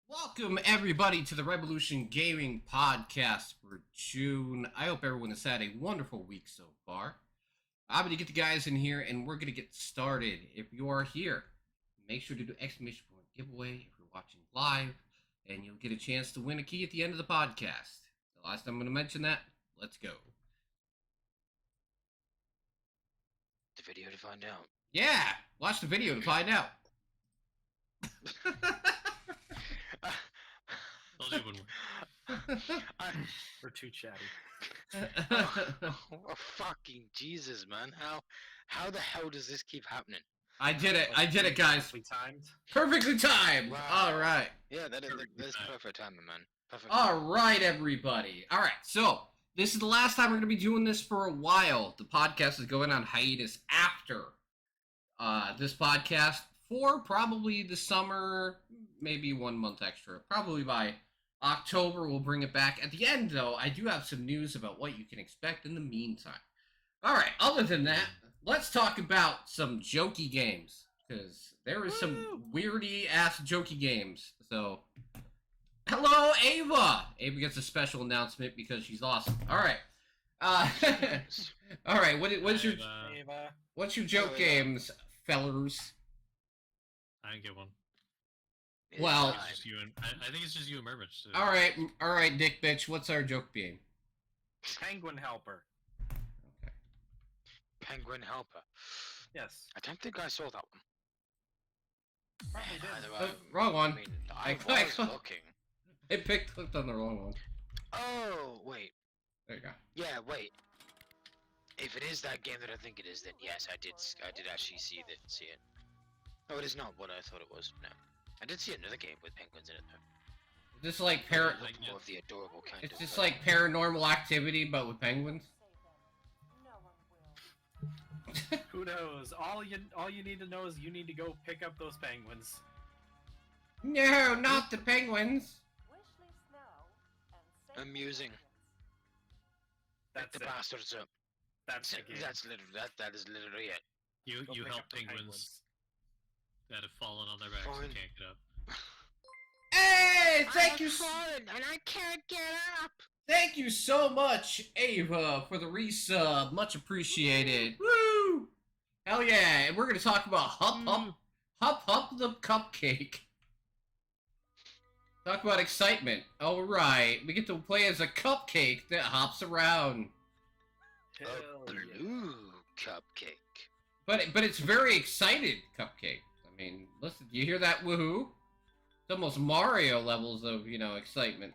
Welcome, everybody, to the Revolution Gaming Podcast for June. I hope everyone has had a wonderful week so far. I'm going to get the guys in here, and we're going to get started. If you are here, make sure to do exclamation point giveaway if you're watching live, and you'll get a chance to win a key at the end of the podcast. The last time I'm going to mention that, let's go. The video to find out. Yeah, watch the video to find out. I'll do one more. We're too chatty. Oh, fucking Jesus, man! How the hell does this keep happening? I did it, guys. Perfectly timed. Perfectly timed. Wow. All right. Yeah, that's Perfect. perfect timing, man. Perfect. All right, everybody. All right, so this is the last time we're going to be doing this for a while. The podcast is going on hiatus after this podcast for probably the summer, maybe 1 month extra. Probably by October, we'll bring it back. At the end, though, I do have some news about what you can expect in the meantime. All right, other than that, let's talk about some jokey games, because there is some weirdy-ass jokey games. So, hello, Ava! Ava gets a special announcement because she's awesome. All right. All right, what's your joke games, fellers? I didn't get one. Well- It's just you and, I think it's just you and Murmich. So. All right, Dick Bitch, what's our joke game? Penguin helper. Okay. Penguin Helper. Yes. I don't think I saw that one. Probably did. Either way, Wrong one. I mean, I I was clicked- looking. It clicked on the wrong one. Oh, wait. There you go. Yeah, wait. If it is that game that I think it is, then yes, I did actually see it. No, it is not what I thought it was. No. I did see another game with penguins in it, though. Just like It looked more of the adorable kind it's of. just like Paranormal Activity, but with penguins. Who knows? All you need to know is you need to go pick up those penguins. No, not the penguins. Amusing. That's The it. bastards up. That's the game. That is literally it. You Go you pick help up the penguins that have fallen on their backs Fine. and can't get up. Hey, thank you, and I can't get up. thank you so much, Ava, for the resub. Much appreciated. Woo! Hell yeah! And we're gonna talk about Hup the Cupcake. Talk about excitement. All right, we get to play as a cupcake that hops around. Hell A yeah. blue cupcake. But it's very excited cupcake. I mean, listen, you hear that woohoo? It's almost Mario levels of, excitement.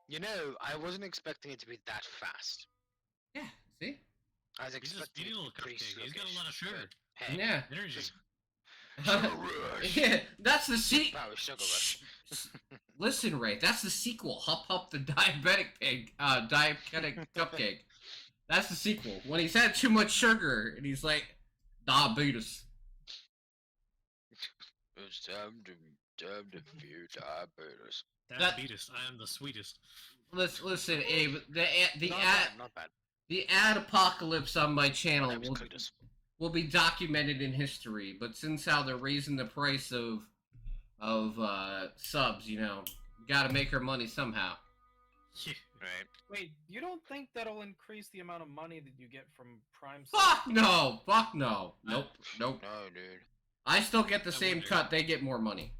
You know, I wasn't expecting it to be that fast. Yeah, see? I was He's just expecting eating a it little to be pretty cupcake. He's got a sluggish, lot of sugar. but Hey, Yeah. Energy. just sugar rush. Yeah, that's the sequel. Power sugar rush. Listen, Ray, that's the sequel. Hup the diabetic pig, diabetic cupcake. That's the sequel. When he's had too much sugar and he's like, diabetes. It's time to fear diabetes. Diabetes. I am the sweetest. Listen, Abe, the Not bad. the ad apocalypse on my channel That was Cletus. will be documented in history. But since how they're raising the price of subs, we gotta make our money somehow. Yeah. Right. Wait, you don't think that'll increase the amount of money that you get from Prime? Fuck no! Nope. No, dude. I still get the I same wonder. cut. They get more money.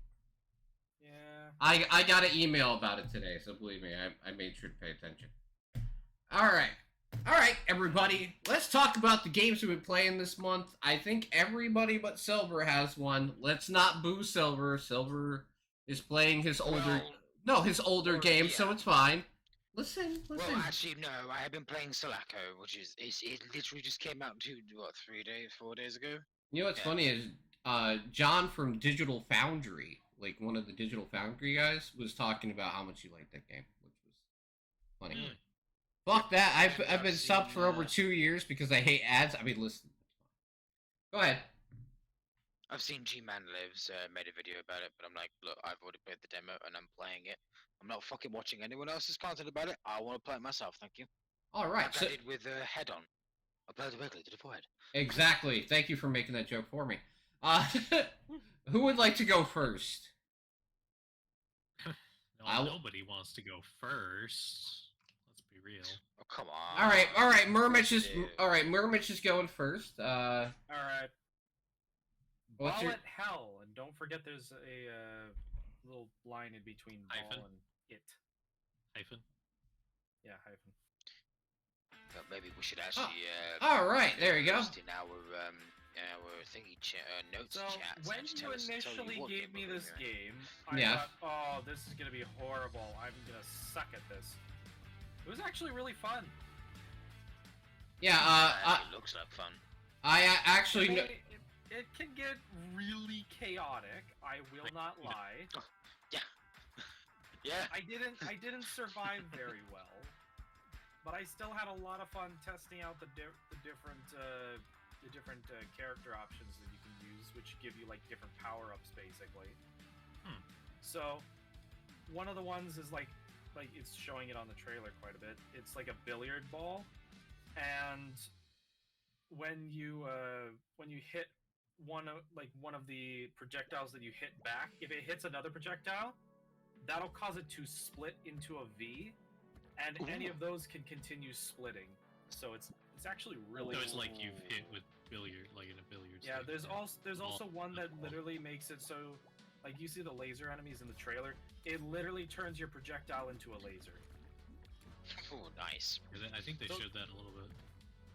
Yeah. I got an email about it today, so believe me, I made sure to pay attention. All right, everybody. Let's talk about the games we've been playing this month. I think everybody but Silver has one. Let's not boo Silver. Silver is playing his older game, so it's fine. Listen. Well, actually, no. I have been playing Sulaco, which is it literally just came out 4 days ago. You know what's yeah. funny is John from Digital Foundry, like one of the Digital Foundry guys, was talking about how much he liked that game, which was funny. Mm. Fuck that! I've been I've subbed seen, for over 2 years because I hate ads. I mean, listen. Go ahead. I've seen G-Man Lives made a video about it, but I'm like, look, I've already played the demo and I'm playing it. I'm not fucking watching anyone else's content about it. I want to play it myself, thank you. All right. Like So I did with Head On. I played directly to the forehead. exactly. Thank you for making that joke for me. Who would like to go first? I'll- Nobody wants to go first. Let's be real. Oh, come on. All right. Murmitch is Dude. Murmitch is going first. All right. What's Ball your- at hell, and don't forget there's a little line in between Hyphen? ball and it. Hyphen. Yeah, hyphen. Maybe we should actually. all right, there you go. post in our thingy notes So chat. when to you tell us initially what gave me we're this reviewing. game, I Yeah. thought, oh, this is gonna be horrible. I'm gonna suck at this. It was actually really fun. Yeah. It looks like fun. I actually. It can get really chaotic. I will not lie. Yeah. I didn't survive very well, but I still had a lot of fun testing out the different character options that you can use, which give you like different power-ups basically. So one of the ones is like it's showing it on the trailer quite a bit. It's like a billiard ball, and when you hit one of the projectiles that you hit back, if it hits another projectile, that'll cause it to split into a V, and any of those can continue splitting. So it's actually really. So it's like you've hit with billiard, like in a billiard. Yeah, stick, there's or- also one that literally makes it so, like you see the laser enemies in the trailer, it literally turns your projectile into a laser. Oh, nice. I think they So- showed that a little bit.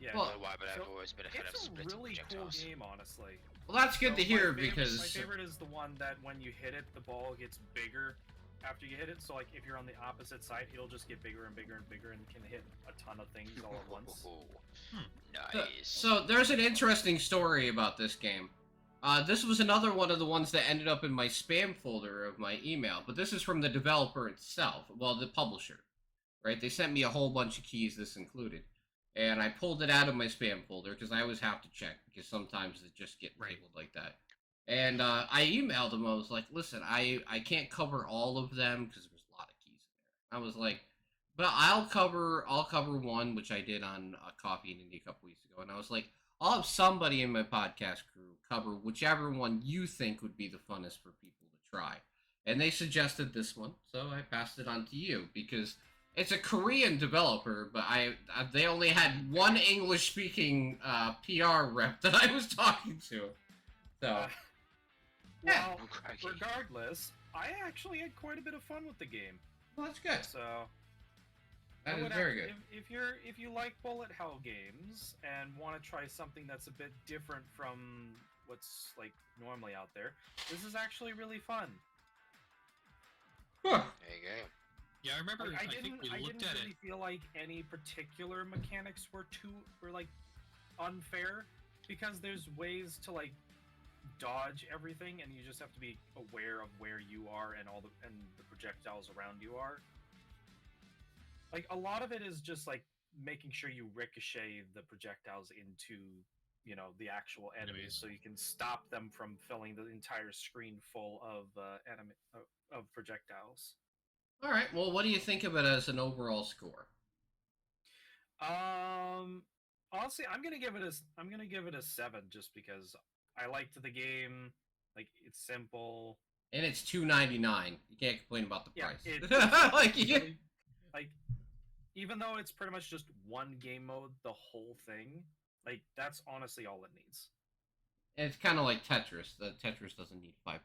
Yeah. Well, I don't know why, but I've so always been a fan of it's a splitting really cool projectiles. game, honestly. Well, that's good to So hear my because. favorite is the one that when you hit it, the ball gets bigger after you hit it. So like if you're on the opposite side, it'll just get bigger and bigger and bigger and can hit a ton of things all at once. So- Nice. So there's an interesting story about this game. This was another one of the ones that ended up in my spam folder of my email, but this is from the developer itself, well, the publisher, right? They sent me a whole bunch of keys, this included, and I pulled it out of my spam folder because I always have to check because sometimes it just get Right. labeled like that. And I emailed them. I was like, "Listen, I can't cover all of them because there's a lot of keys in there." I was like, "But I'll cover one, which I did on Coffee and Indie a couple weeks ago." And I was like, "I'll have somebody in my podcast crew cover whichever one you think would be the funnest for people to try." And they suggested this one, so I passed it on to you because it's a Korean developer, but they only had one English-speaking PR rep that I was talking to. So. Yeah. Well, Oh, crikey. regardless, I actually had quite a bit of fun with the game. Well, that's good. So That I is would very good. if you like bullet hell games and want to try something that's a bit different from what's like normally out there, this is actually really fun. Huh. There you go. Yeah, I remember. Like, I think we I looked didn't at really it. feel like any particular mechanics were like unfair, because there's ways to like dodge everything, and you just have to be aware of where you are and the projectiles around you are. Like a lot of it is just like making sure you ricochet the projectiles into the actual enemies, Enemies. so you can stop them from filling the entire screen full of of projectiles. All right. Well, what do you think of it as an overall score? Honestly, I'm gonna give it a 7 just because I liked the game. Like it's simple. And it's $2.99. You can't complain about the Yeah, price. it's like, yeah. really- like even though it's pretty much just one game mode, the whole thing, like that's honestly all it needs. It's kind of like Tetris. The Tetris doesn't need 500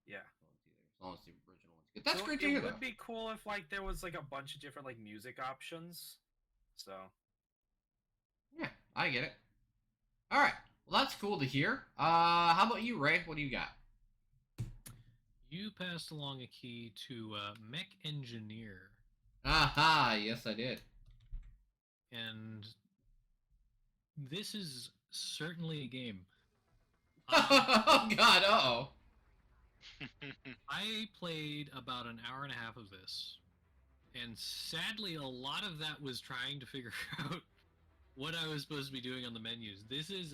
Yeah. points either, as long as the original one's good. That's So great to hear, It though. would be cool if like there was like a bunch of different like music options. So Yeah, I get it. All right. Well, that's cool to hear. How about you, Ray? What do you got? You passed along a key to Mech Engineer, Aha, yes, I did. and this is certainly a game. Oh, God, uh-oh. I played about an hour and a half of this, and sadly, a lot of that was trying to figure out what I was supposed to be doing on the menus. This is,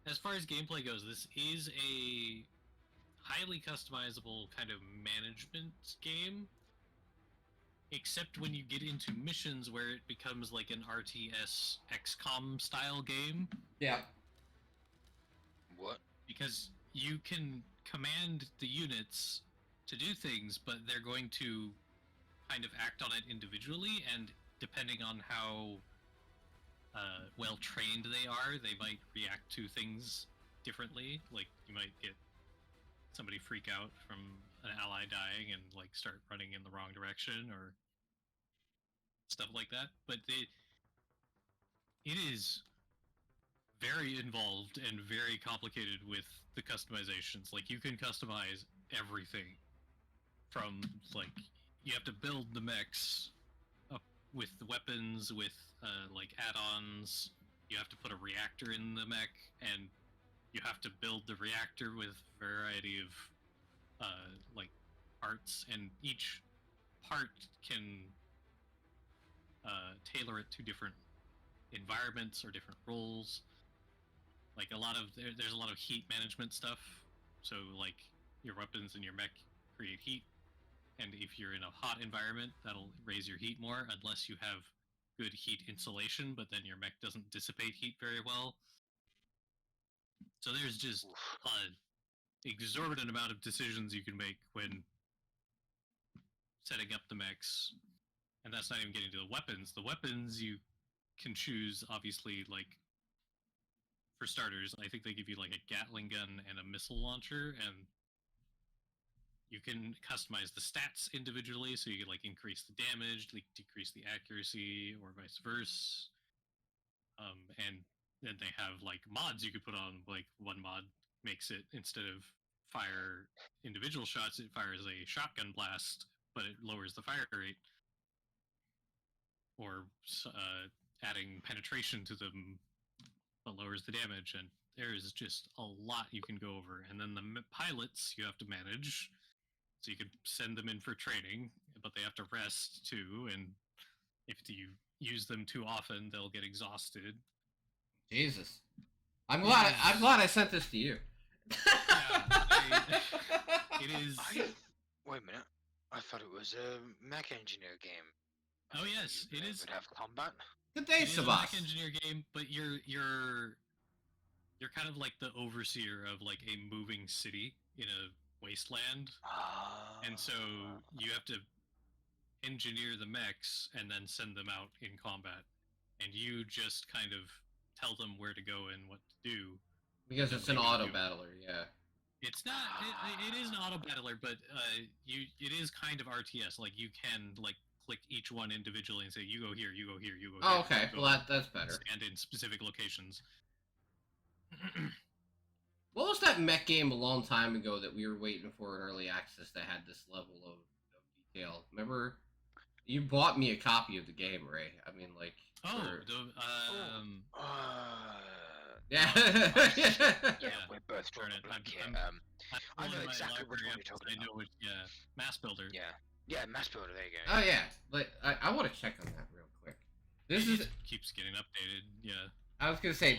as far as gameplay goes, this is a highly customizable kind of management game, except when you get into missions where it becomes like an RTS XCOM style game, Yeah. What? because you can command the units to do things, but they're going to kind of act on it individually, and depending on how well trained they are, they might react to things differently. Like you might get somebody freak out from an ally dying and like start running in the wrong direction or stuff like that. But it is very involved and very complicated with the customizations. Like you can customize everything from like you have to build the mechs up with the weapons, with like add-ons. You have to put a reactor in the mech, and you have to build the reactor with a variety of like parts, and each part can tailor it to different environments or different roles. Like there's a lot of heat management stuff. So like your weapons and your mech create heat, and if you're in a hot environment, that'll raise your heat more, unless you have good heat insulation, but then your mech doesn't dissipate heat very well. So there's just an exorbitant amount of decisions you can make when setting up the mechs. And that's not even getting to the weapons. The weapons you can choose, obviously, like, for starters, I think they give you, like, a Gatling gun and a missile launcher, and you can customize the stats individually, so you can, like, increase the damage, like, decrease the accuracy, or vice versa. And then they have, like, mods you could put on. Like, one mod makes it, instead of fire individual shots, it fires a shotgun blast, but it lowers the fire rate. Or adding penetration to them, but lowers the damage. And there is just a lot you can go over. And then the pilots you have to manage, so you could send them in for training, but they have to rest too. And if you use them too often, they'll get exhausted. Jesus, I'm glad I sent this to you. It is. Wait a minute. I thought it was a mech engineer game. Oh yes, it is. Would have combat. Good day, It is a Sabas. mech engineer game, but you're kind of like the overseer of like a moving city in a wasteland, and so you have to engineer the mechs and then send them out in combat, and you just kind of tell them where to go and what to do. Because it's an auto battler, yeah. It's not. It is an auto battler, but it is kind of RTS. Like you can like click each one individually and say, you go here, you go here, you go here. Oh, okay. Well, that's better. And in specific locations. What was that mech game a long time ago that we were waiting for in early access that had this level of detail? Remember, you bought me a copy of the game, Ray. I mean, like. Yeah. Yeah, we're both trying to look here. I know exactly which one you're talking about. I know which, Mass Builder. Yeah, Mass Builder, there you go. Oh, yeah. Like, I want to check on that real quick. It keeps getting updated, yeah. I was going to say,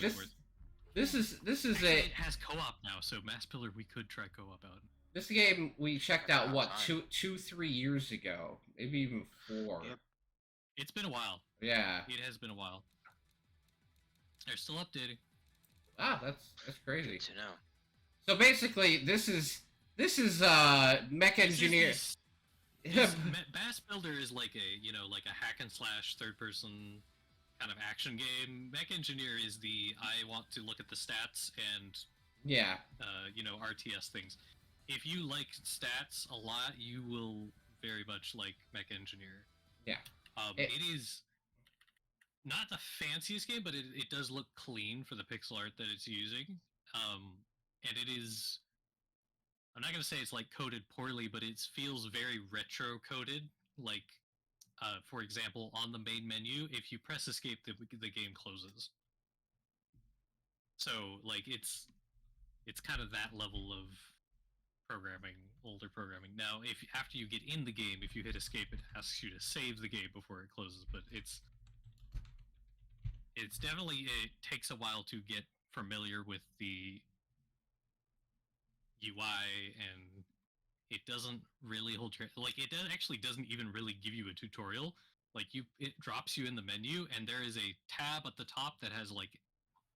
this is Actually, a... It has co-op now, so Mass Builder we could try co-op out. This game we checked out, what, 2-3 years ago? Maybe even 4. Yep. It's been a while. Yeah. It has been a while. They're still updating. Wow, that's crazy. Good to know. So basically, this is mech engineer. Mass Builder is like a hack and slash third person kind of action game. Mech Engineer is I want to look at the stats and yeah, RTS things. If you like stats a lot, you will very much like Mech Engineer. Yeah. It is not the fanciest game, but it does look clean for the pixel art that it's using. And it is... I'm not going to say it's like coded poorly, but it feels very retro coded. Like, for example, on the main menu, if you press escape, the game closes. So, like, it's kind of that level of programming, older programming. Now, if after you get in the game, if you hit escape, it asks you to save the game before it closes. But it's definitely, it takes a while to get familiar with the UI, and it doesn't really hold your, like, it actually doesn't even really give you a tutorial. Like, it drops you in the menu, and there is a tab at the top that has like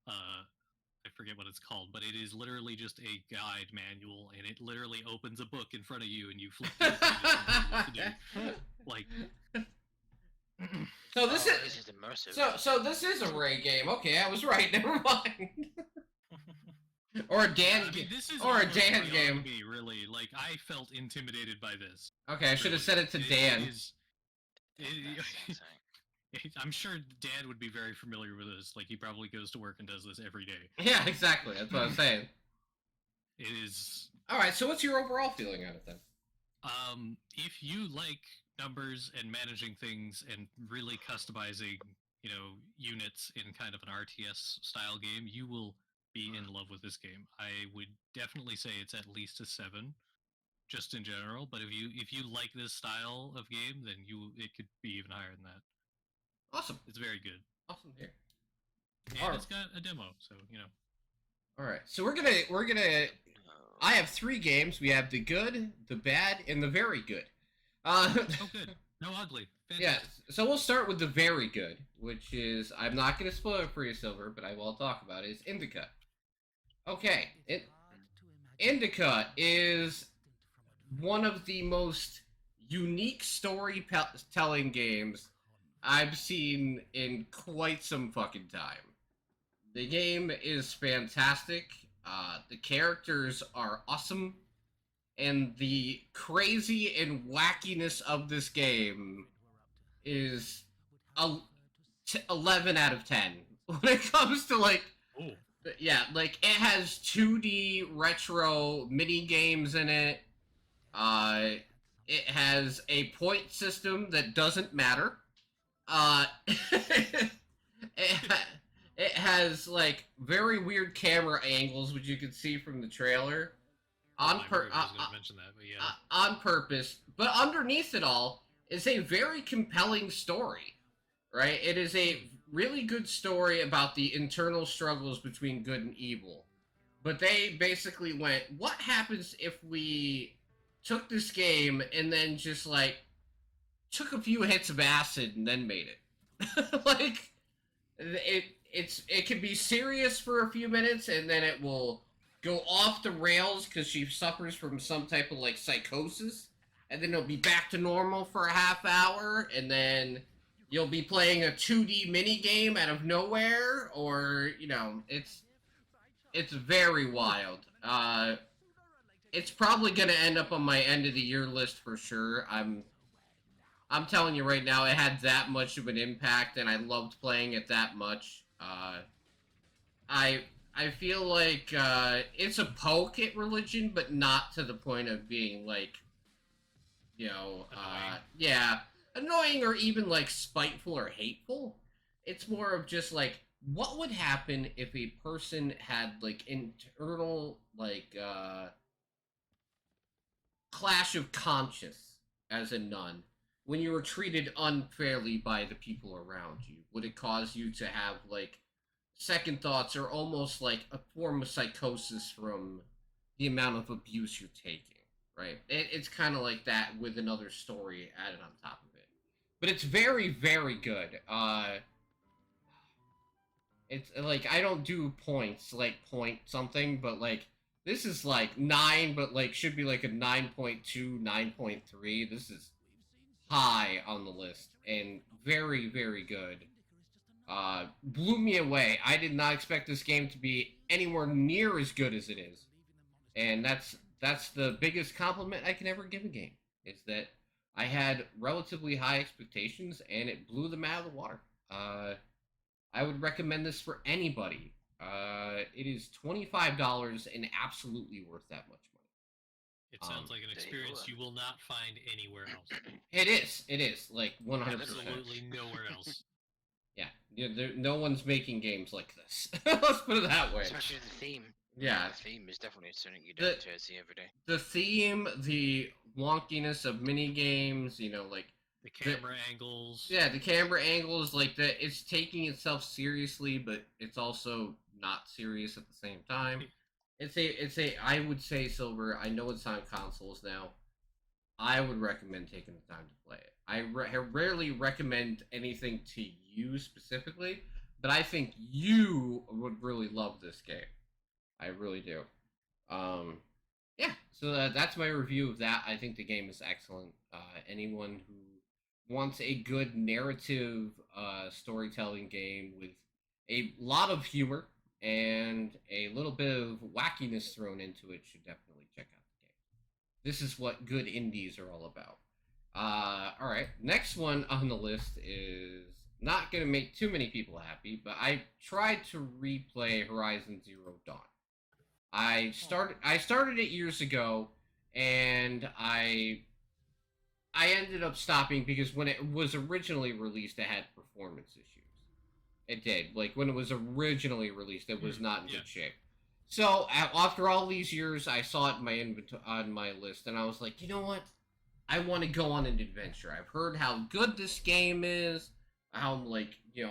a I forget what it's called, but it is literally just a guide manual, and it literally opens a book in front of you, and you flip through the pages and tell you what to do. Like, So this This is is immersive. so this is a Ray game. Okay, I was right. Never mind. Or a Dan I mean, game. this is Or a almost Dan beyond game. Me, really. Like, I felt intimidated by this. Okay, I should have said Really. it to Dan. That's insane. I'm sure Dan would be very familiar with this. Like, he probably goes to work and does this every day. Yeah, exactly. That's what I'm saying. It is. All right. So what's your overall feeling on it then? If you like numbers and managing things and really customizing, units in kind of an RTS style game, you will be in love with this game. I would definitely say it's at least a 7, just in general. But if you like this style of game, then it could be even higher than that. Awesome. It's very good. Awesome here. And Alright. it's got a demo, so All right. So we're gonna. I have 3 games. We have the good, the bad, and the very good. Oh, good. No ugly. Yeah. Fantastic. So we'll start with the very good, which is I'm not gonna spoil it for you, Silver, but I will talk about it. Is Indica. Okay. Indica is one of the most unique storytelling games I've seen in quite some fucking time. The game is fantastic. The characters are awesome. And the crazy and wackiness of this game is 11 out of 10. When it comes to, like, Oh, yeah, like, it has 2D retro mini games in it. It has a point system that doesn't matter. It has, like, very weird camera angles, which you can see from the trailer. I was going to mention that, but yeah. On purpose. But underneath it all is a very compelling story, right? It is a really good story about the internal struggles between good and evil. But they basically went, what happens if we took this game and then just, like, took a few hits of acid and then made it? Like, it can be serious for a few minutes and then it will go off the rails because she suffers from some type of, like, psychosis, and then it'll be back to normal for a half hour, and then you'll be playing a 2D mini game out of nowhere, or, it's very wild. It's probably gonna end up on my end of the year list for sure. I'm telling you right now, it had that much of an impact, and I loved playing it that much. I feel like it's a poke at religion, but not to the point of being, like, Annoying. Annoying or even, like, spiteful or hateful. It's more of just, like, what would happen if a person had, like, internal, like, clash of conscience as a nun when you were treated unfairly by the people around you? Would it cause you to have, like, second thoughts or almost like a form of psychosis from the amount of abuse you're taking, right? It's kind of like that with another story added on top of it. But it's very, very good. It's like, I don't do points, like point something, but like, this is like 9, but like should be like a 9.2, 9.3. This is high on the list and very, very good. Blew me away. I did not expect this game to be anywhere near as good as it is. And that's the biggest compliment I can ever give a game, is that I had relatively high expectations and it blew them out of the water. I would recommend this for anybody. It is $25 and absolutely worth that much money. It sounds like an experience you will not find anywhere else. It is, like 100%. Absolutely nowhere else. Yeah, no one's making games like this. Let's put it that way. Especially the theme. Yeah. The theme is definitely something you don't see every day. The theme, the wonkiness of mini games, like the camera angles. Yeah, the camera angles, like that. It's taking itself seriously, but it's also not serious at the same time. It's a. I would say, Silver. I know it's on consoles now. I would recommend taking the time to play it. I rarely recommend anything to you specifically, but I think you would really love this game. I really do. Um, yeah, so that's my review of that. I think the game is excellent. Anyone who wants a good narrative storytelling game with a lot of humor and a little bit of wackiness thrown into it should definitely check out the game. This is what good indies are all about. All right, next one on the list is not going to make too many people happy, but I tried to replay Horizon Zero Dawn. I started it years ago, and I ended up stopping because when it was originally released, it had performance issues. It did. Like when it was originally released, it was not in good shape. So after all these years, I saw it in my on my list, and I was like, you know what? I want to go on an adventure. I've heard how good this game is, how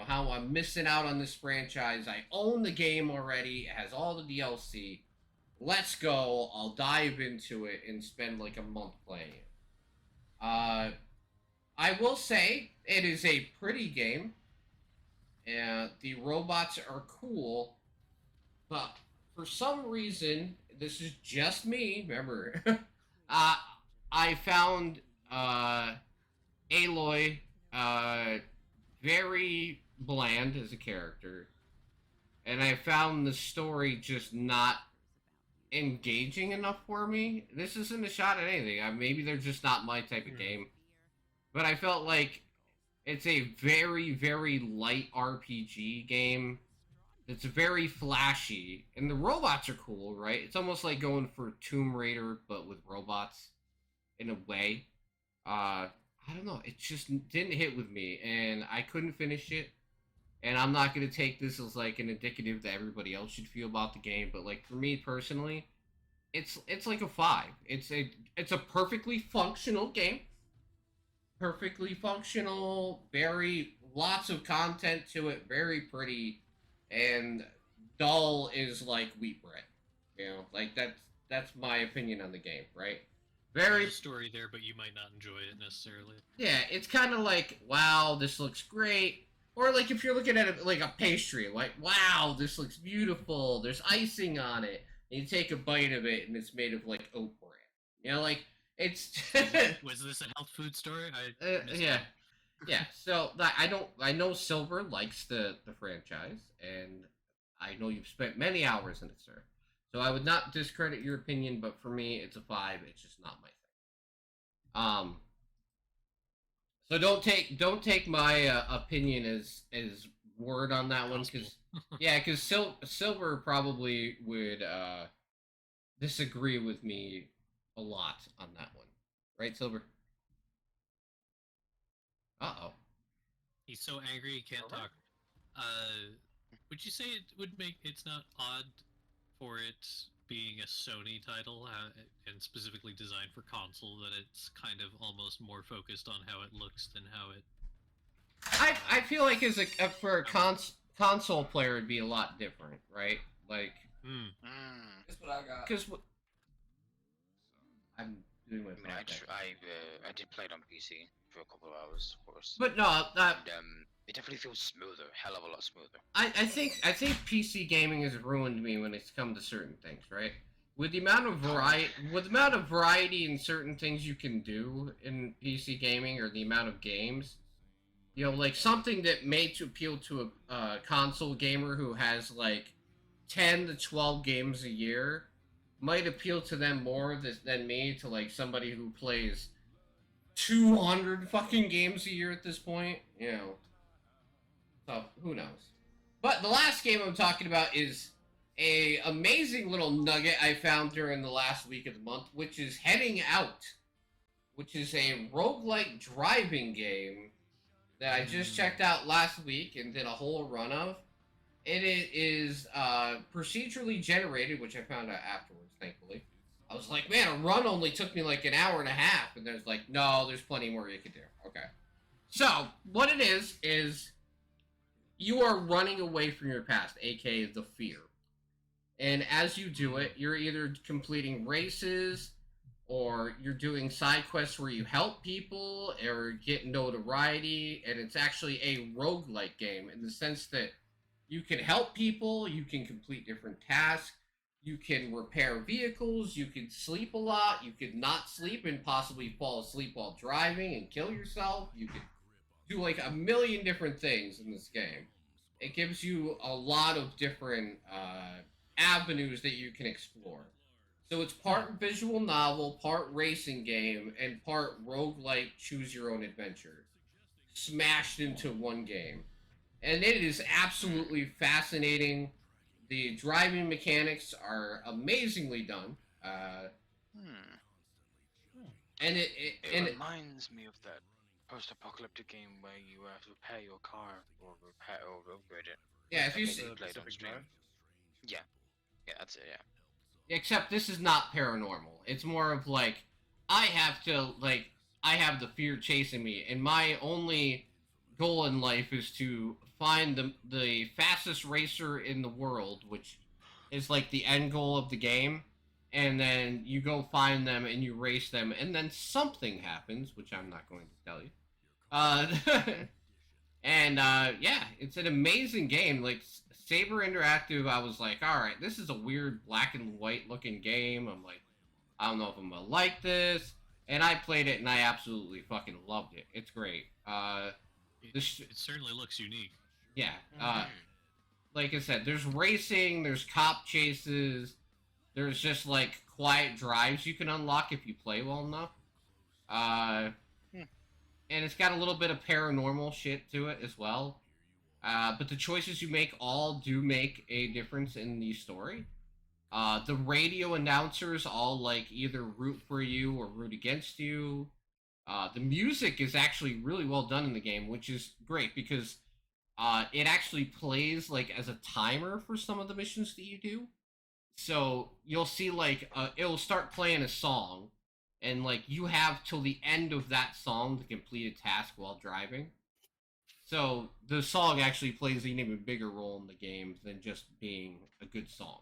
how I'm missing out on this franchise. I own the game already. It has all the DLC. Let's go. I'll dive into it and spend like a month playing it. I will say it is a pretty game. And the robots are cool, but for some reason, this is just me. Remember, I found Aloy very bland as a character, and I found the story just not engaging enough for me. This isn't a shot at anything. Maybe they're just not my type of game, but I felt like it's a very, very light RPG game. It's very flashy, and the robots are cool, right? It's almost like going for Tomb Raider, but with robots, in a way. I don't know. It just didn't hit with me, and I couldn't finish it. And I'm not gonna take this as like an indicative that everybody else should feel about the game, but like for me personally, it's like a 5. It's a perfectly functional game. Perfectly functional, very lots of content to it, very pretty, and dull is like wheat bread. You know, like that's my opinion on the game, right? Very There's a story there, but you might not enjoy it necessarily. Yeah, it's kind of like, wow, this looks great. Or like if you're looking at it like a pastry, like, wow, this looks beautiful. There's icing on it. And you take a bite of it, and it's made of like oat bran. You know, like it's. Was this a health food story? Yeah, yeah. So I know Silver likes the franchise, and I know you've spent many hours in it, sir. So I would not discredit your opinion, but for me, it's a 5. It's just not my thing. So don't take my opinion as word on that one, because yeah, because Silver probably would disagree with me a lot on that one, right, Silver? Uh-oh. He's so angry he can't talk. Would you say it would make it's not odd for it being a Sony title and specifically designed for console that it's kind of almost more focused on how it looks than how it? I feel like as for a console player it'd be a lot different, right? Like. That's what I got. Because I'm doing my. I did play it on PC for a couple of hours, of course. But no, it definitely feels smoother, hell of a lot smoother. I think PC gaming has ruined me when it's come to certain things, right? With the amount of variety in certain things you can do in PC gaming, or the amount of games, you know, like something that may appeal to a console gamer who has like 10 to 12 games a year might appeal to them more than me, to like somebody who plays 200 fucking games a year at this point, you know. So, who knows? But the last game I'm talking about is a amazing little nugget I found during the last week of the month, which is Heading Out, which is a roguelike driving game that I just checked out last week and did a whole run of. It is procedurally generated, which I found out afterwards, thankfully. I was like, man, a run only took me like an hour and a half, and there's like, no, there's plenty more you could do. Okay. So, what it is you are running away from your past, aka the fear. And as you do it, you're either completing races, or you're doing side quests where you help people, or get notoriety, and it's actually a roguelike game in the sense that You can help people, you can complete different tasks, you can repair vehicles, you can sleep a lot, you can not sleep and possibly fall asleep while driving and kill yourself. You can do like a million different things in this game. It gives you a lot of different avenues that you can explore. So it's part visual novel, part racing game, and part roguelike choose your own adventure smashed into one game. And it is absolutely fascinating. The driving mechanics are amazingly done. And it reminds me of that post-apocalyptic game where you have to repair your car or upgrade it. Yeah, if you see, played on stream. Yeah, that's it. Yeah. Except this is not paranormal. It's more of like I have the fear chasing me, and my only goal in life is to find the fastest racer in the world, which is like the end goal of the game. And then you go find them and you race them, and then something happens, which I'm not going to tell you. Yeah, it's an amazing game. Like Saber Interactive, I was like, all right, this is a weird black and white looking game. I'm like, I don't know if I'm gonna like this. And I played it, and I absolutely fucking loved it. It's great. It certainly looks unique. Yeah. Like I said, there's racing, there's cop chases, there's just like quiet drives you can unlock if you play well enough. And it's got a little bit of paranormal shit to it as well. But the choices you make all do make a difference in the story. The radio announcers all like either root for you or root against you. The music is actually really well done in the game, which is great because it actually plays like as a timer for some of the missions that you do. So you'll see like it'll start playing a song, and like you have till the end of that song to complete a task while driving. So the song actually plays an even bigger role in the game than just being a good song.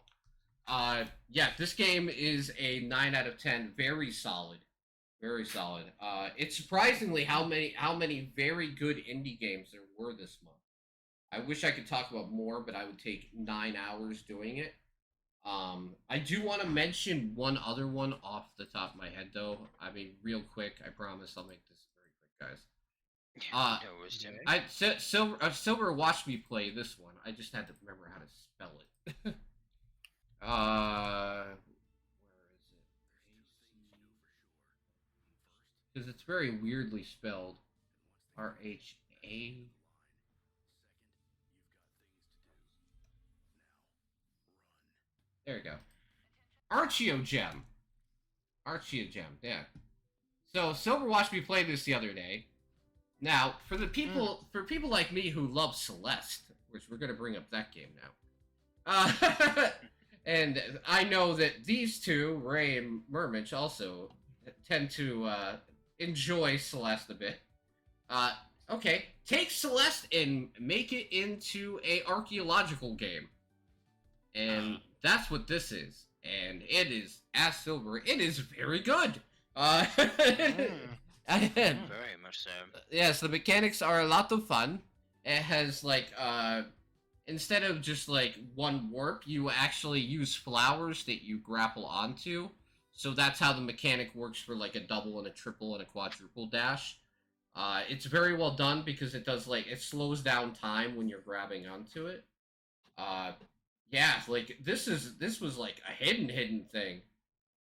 Yeah, this game is a 9 out of 10. Very solid. Very solid. It's surprisingly how many very good indie games there were this month. I wish I could talk about more, but I would take 9 hours doing it. I do want to mention one other one off the top of my head, though. I mean, real quick. I promise I'll make this very quick, guys. Silver watched me play this one. I just had to remember how to spell it. Where is it? Because it's very weirdly spelled. RHA. There we go. Archeogem. Archeogem, yeah. So Silver watched me play this the other day. Now, for people like me who love Celeste, which we're gonna bring up that game now. And I know that these two, Ray and Mermich, also tend to enjoy Celeste a bit. Okay, take Celeste and make it into a archaeological game. And that's what this is. And it is, as Silver, it is very good. Very much so. Yes, the mechanics are a lot of fun. It has, like, instead of just, like, one warp, you actually use flowers that you grapple onto. So that's how the mechanic works for, like, a double and a triple and a quadruple dash. It's very well done because it does, like, it slows down time when you're grabbing onto it. Yeah, like, this was, like, a hidden thing.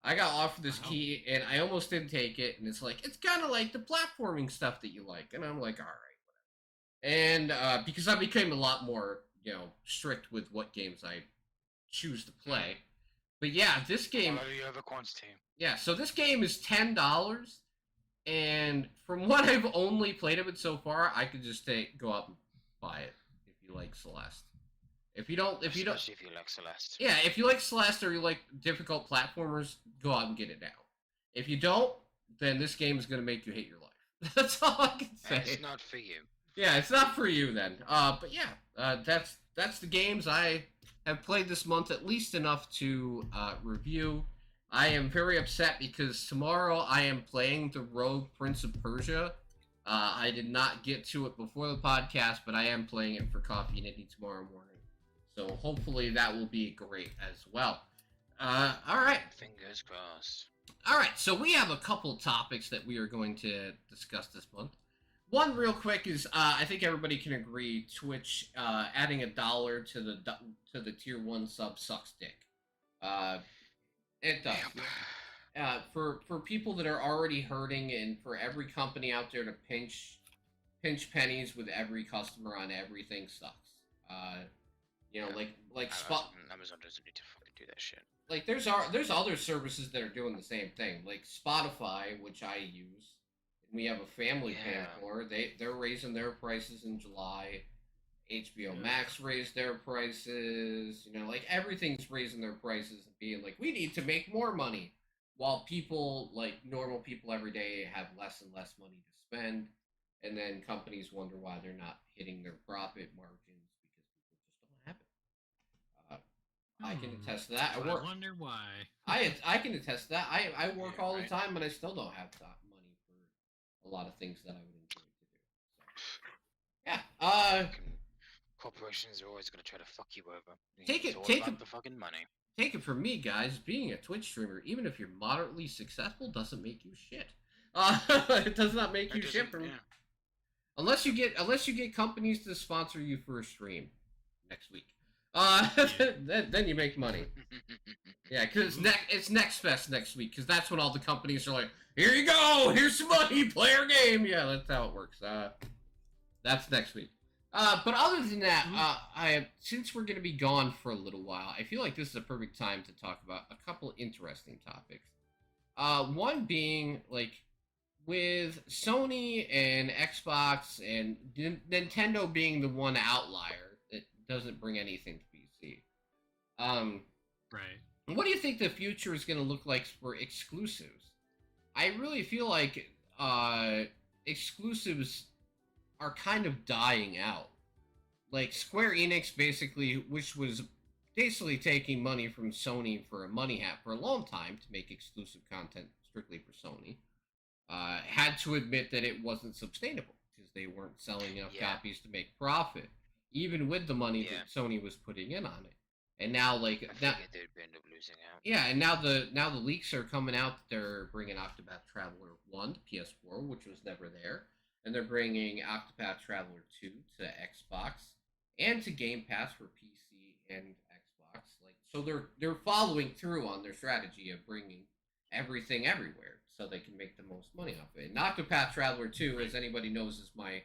I got offered this key, and I almost didn't take it, and it's like, it's kind of like the platforming stuff that you like. And I'm like, all right, whatever. And because I became a lot more, strict with what games I choose to play. But yeah, this game... How do you have a quantity? Yeah, so this game is $10, and from what I've only played of it so far, I could just go out and buy it if you like Celeste. Especially if you like Celeste. Yeah, if you like Celeste or you like difficult platformers, go out and get it now. If you don't, then this game is going to make you hate your life. That's all I can say. And it's not for you. Yeah, it's not for you then. But yeah, that's the games I have played this month, at least enough to review. I am very upset because tomorrow I am playing the Rogue Prince of Persia. I did not get to it before the podcast, but I am playing it for Coffee and Indie tomorrow morning. So hopefully that will be great as well. All right. Fingers crossed. All right, so we have a couple topics that we are going to discuss this month. One real quick is I think everybody can agree Twitch adding $1 to the tier 1 sub sucks dick. It does. For people that are already hurting, and for every company out there to pinch pennies with every customer on everything sucks. Amazon doesn't need to fucking do that shit. Like there's other services that are doing the same thing, like Spotify, which I use, and we have a family plan for. They're raising their prices in July. HBO Max raised their prices. Like everything's raising their prices and being like, we need to make more money, while people, like normal people every day, have less and less money to spend, and then companies wonder why they're not hitting their profit margins because people just don't have it. I can attest to that. I wonder why. I can attest to that. I work all the right. time, and I still don't have money for a lot of things that I would enjoy to do. So, yeah. Corporations are always gonna try to fuck you over. Take the fucking money. Take it from me, guys. Being a Twitch streamer, even if you're moderately successful, doesn't make you shit. It does not make you shit from unless you get companies to sponsor you for a stream next week. Then you make money. Yeah, because it's Next Fest next week, because that's when all the companies are like, here you go, here's some money, play our game. Yeah, that's how it works. That's next week. But other than that, since we're going to be gone for a little while, I feel like this is a perfect time to talk about a couple interesting topics. One being, like, with Sony and Xbox and Nintendo being the one outlier that doesn't bring anything to PC. Right. What do you think the future is going to look like for exclusives? I really feel like exclusives are kind of dying out. Like Square Enix, basically, which was basically taking money from Sony for a money hat for a long time to make exclusive content strictly for Sony, had to admit that it wasn't sustainable because they weren't selling enough copies to make profit, even with the money that Sony was putting in on it. And now, like, I figured they'd end up losing out. Yeah, and now the leaks are coming out that they're bringing Octopath Traveler 1 to PS4, which was never there, and they're bringing Octopath Traveler 2 to Xbox and to Game Pass for PC and Xbox. Like, so they're following through on their strategy of bringing everything everywhere so they can make the most money off it. And Octopath Traveler 2, as anybody knows, is my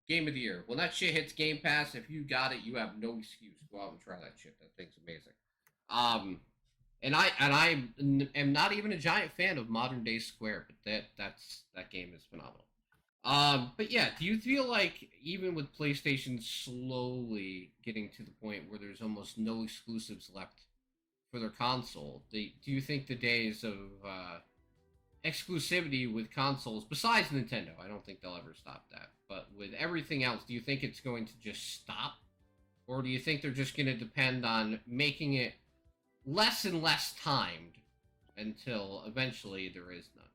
game of the year. When that shit hits Game Pass, if you got it, you have no excuse. Go out and try that shit. That thing's amazing. And I am not even a giant fan of modern day Square, but that game is phenomenal. But yeah, do you feel like even with PlayStation slowly getting to the point where there's almost no exclusives left for their console, do you think the days of exclusivity with consoles, besides Nintendo, I don't think they'll ever stop that, but with everything else, do you think it's going to just stop? Or do you think they're just going to depend on making it less and less timed until eventually there is none?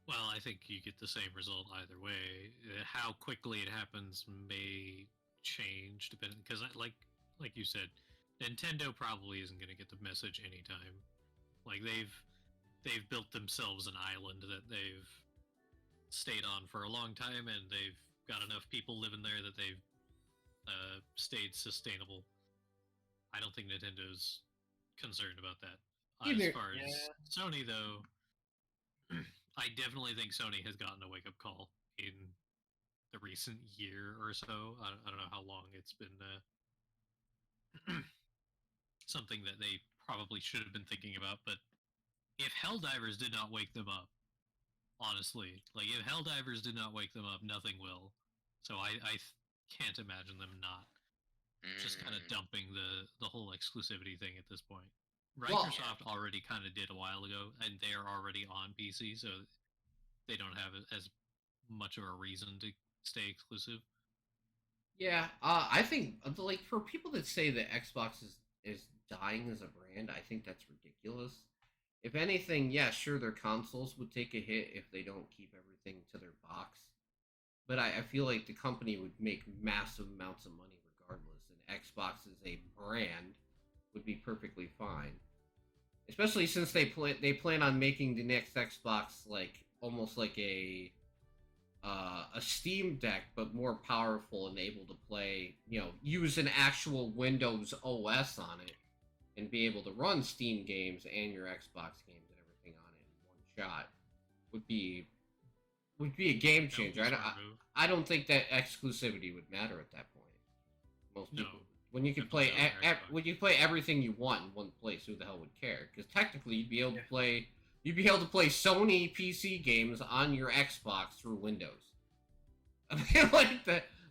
Well, I think you get the same result either way. How quickly it happens may change, depending, because like you said, Nintendo probably isn't going to get the message anytime. Like they've built themselves an island that they've stayed on for a long time, and they've got enough people living there that they've stayed sustainable. I don't think Nintendo's concerned about that. As far as Sony, though, I definitely think Sony has gotten a wake-up call in the recent year or so. I don't know how long it's been something that they probably should have been thinking about, but if Helldivers did not wake them up, honestly, like if Helldivers did not wake them up, nothing will. So I can't imagine them not just kind of dumping the whole exclusivity thing at this point. Microsoft already kind of did a while ago, and they are already on PC, so they don't have as much of a reason to stay exclusive. Yeah, I think, like, for people that say that Xbox is dying as a brand, I think that's ridiculous. If anything, yeah, sure, their consoles would take a hit if they don't keep everything to their box. but I feel like the company would make massive amounts of money regardless, and Xbox as a brand would be perfectly fine. Especially since they plan on making the next Xbox like almost like a Steam Deck, but more powerful and able to play, use an actual Windows OS on it and be able to run Steam games and your Xbox games and everything on it in one shot would be a game changer. I don't think that exclusivity would matter at that point. Most people, when you could play when you play everything you want in one place, who the hell would care? Because technically, you'd be able to play Sony PC games on your Xbox through Windows. I feel like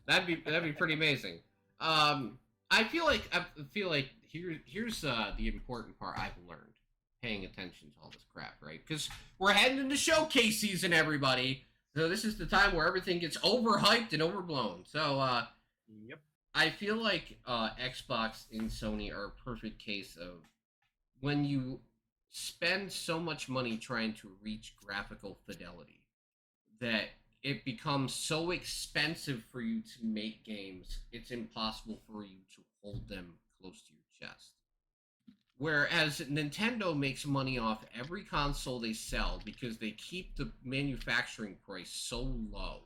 that'd be pretty amazing. I feel like here's the important part I've learned paying attention to all this crap, right? Because we're heading into showcase season, everybody. So this is the time where everything gets overhyped and overblown. So yep. I feel like Xbox and Sony are a perfect case of when you spend so much money trying to reach graphical fidelity that it becomes so expensive for you to make games, it's impossible for you to hold them close to your chest. Whereas Nintendo makes money off every console they sell because they keep the manufacturing price so low.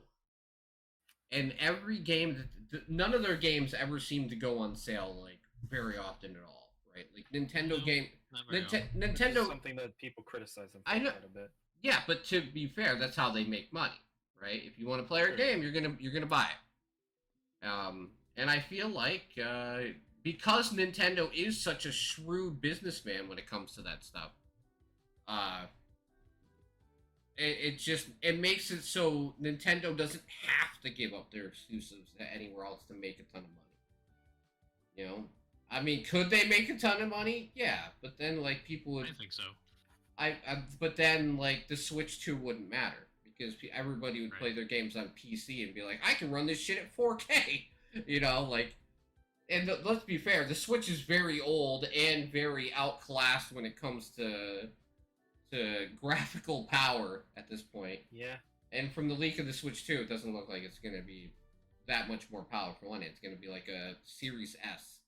And every game, none of their games ever seem to go on sale like very often at all, right? Like Nintendo Nintendo something that people criticize them for quite a bit. Yeah, but to be fair, that's how they make money, right? If you want to play our game, you're gonna buy it. And I feel like because Nintendo is such a shrewd businessman when it comes to that stuff, it makes it so Nintendo doesn't have to give up their exclusives anywhere else to make a ton of money. I mean, could they make a ton of money? Yeah, but then like people would. I think so. But then like the Switch 2 wouldn't matter because everybody would play their games on PC and be like, I can run this shit at 4K. And let's be fair, the Switch is very old and very outclassed when it comes to graphical power at this point. Yeah. And from the leak of the Switch 2, it doesn't look like it's going to be that much more powerful in it. It's going to be like a Series S.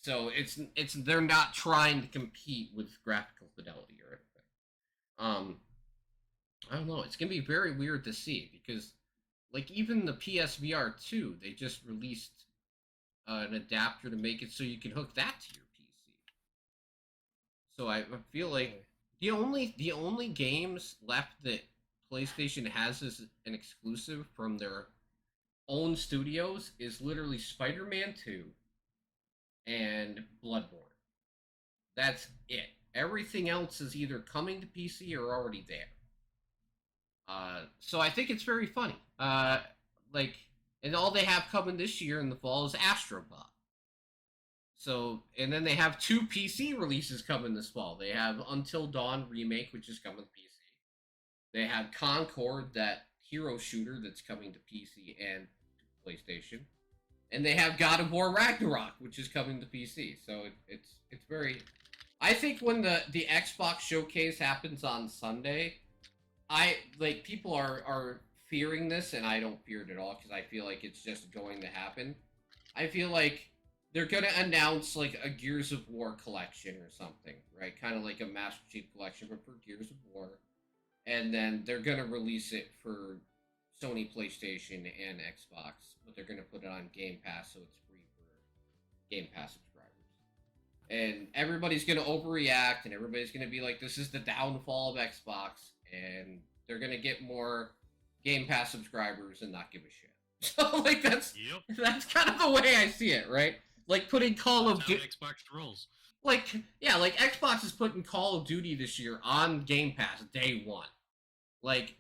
So they're not trying to compete with graphical fidelity or anything. I don't know. It's going to be very weird to see because like even the PSVR 2, they just released an adapter to make it so you can hook that to your PC. So I feel like the only games left that PlayStation has as an exclusive from their own studios is literally Spider-Man 2 and Bloodborne. That's it. Everything else is either coming to PC or already there. So I think it's very funny. And all they have coming this year in the fall is Astro Bot. So, and then they have 2 PC releases coming this fall. They have Until Dawn Remake, which is coming to PC. They have Concord, that hero shooter that's coming to PC and to PlayStation. And they have God of War Ragnarok, which is coming to PC. So it's very... I think when the Xbox showcase happens on Sunday, people are fearing this, and I don't fear it at all, because I feel like it's just going to happen. I feel like they're going to announce, like, a Gears of War collection or something, right? Kind of like a Master Chief collection, but for Gears of War. And then they're going to release it for Sony PlayStation and Xbox, but they're going to put it on Game Pass, so it's free for Game Pass subscribers. And everybody's going to overreact, and everybody's going to be like, this is the downfall of Xbox, and they're going to get more Game Pass subscribers and not give a shit. So, like, that's kind of the way I see it, right? Like, putting Call of Duty... Xbox rolls. Like, yeah, like, Xbox is putting Call of Duty this year on Game Pass day one. Like,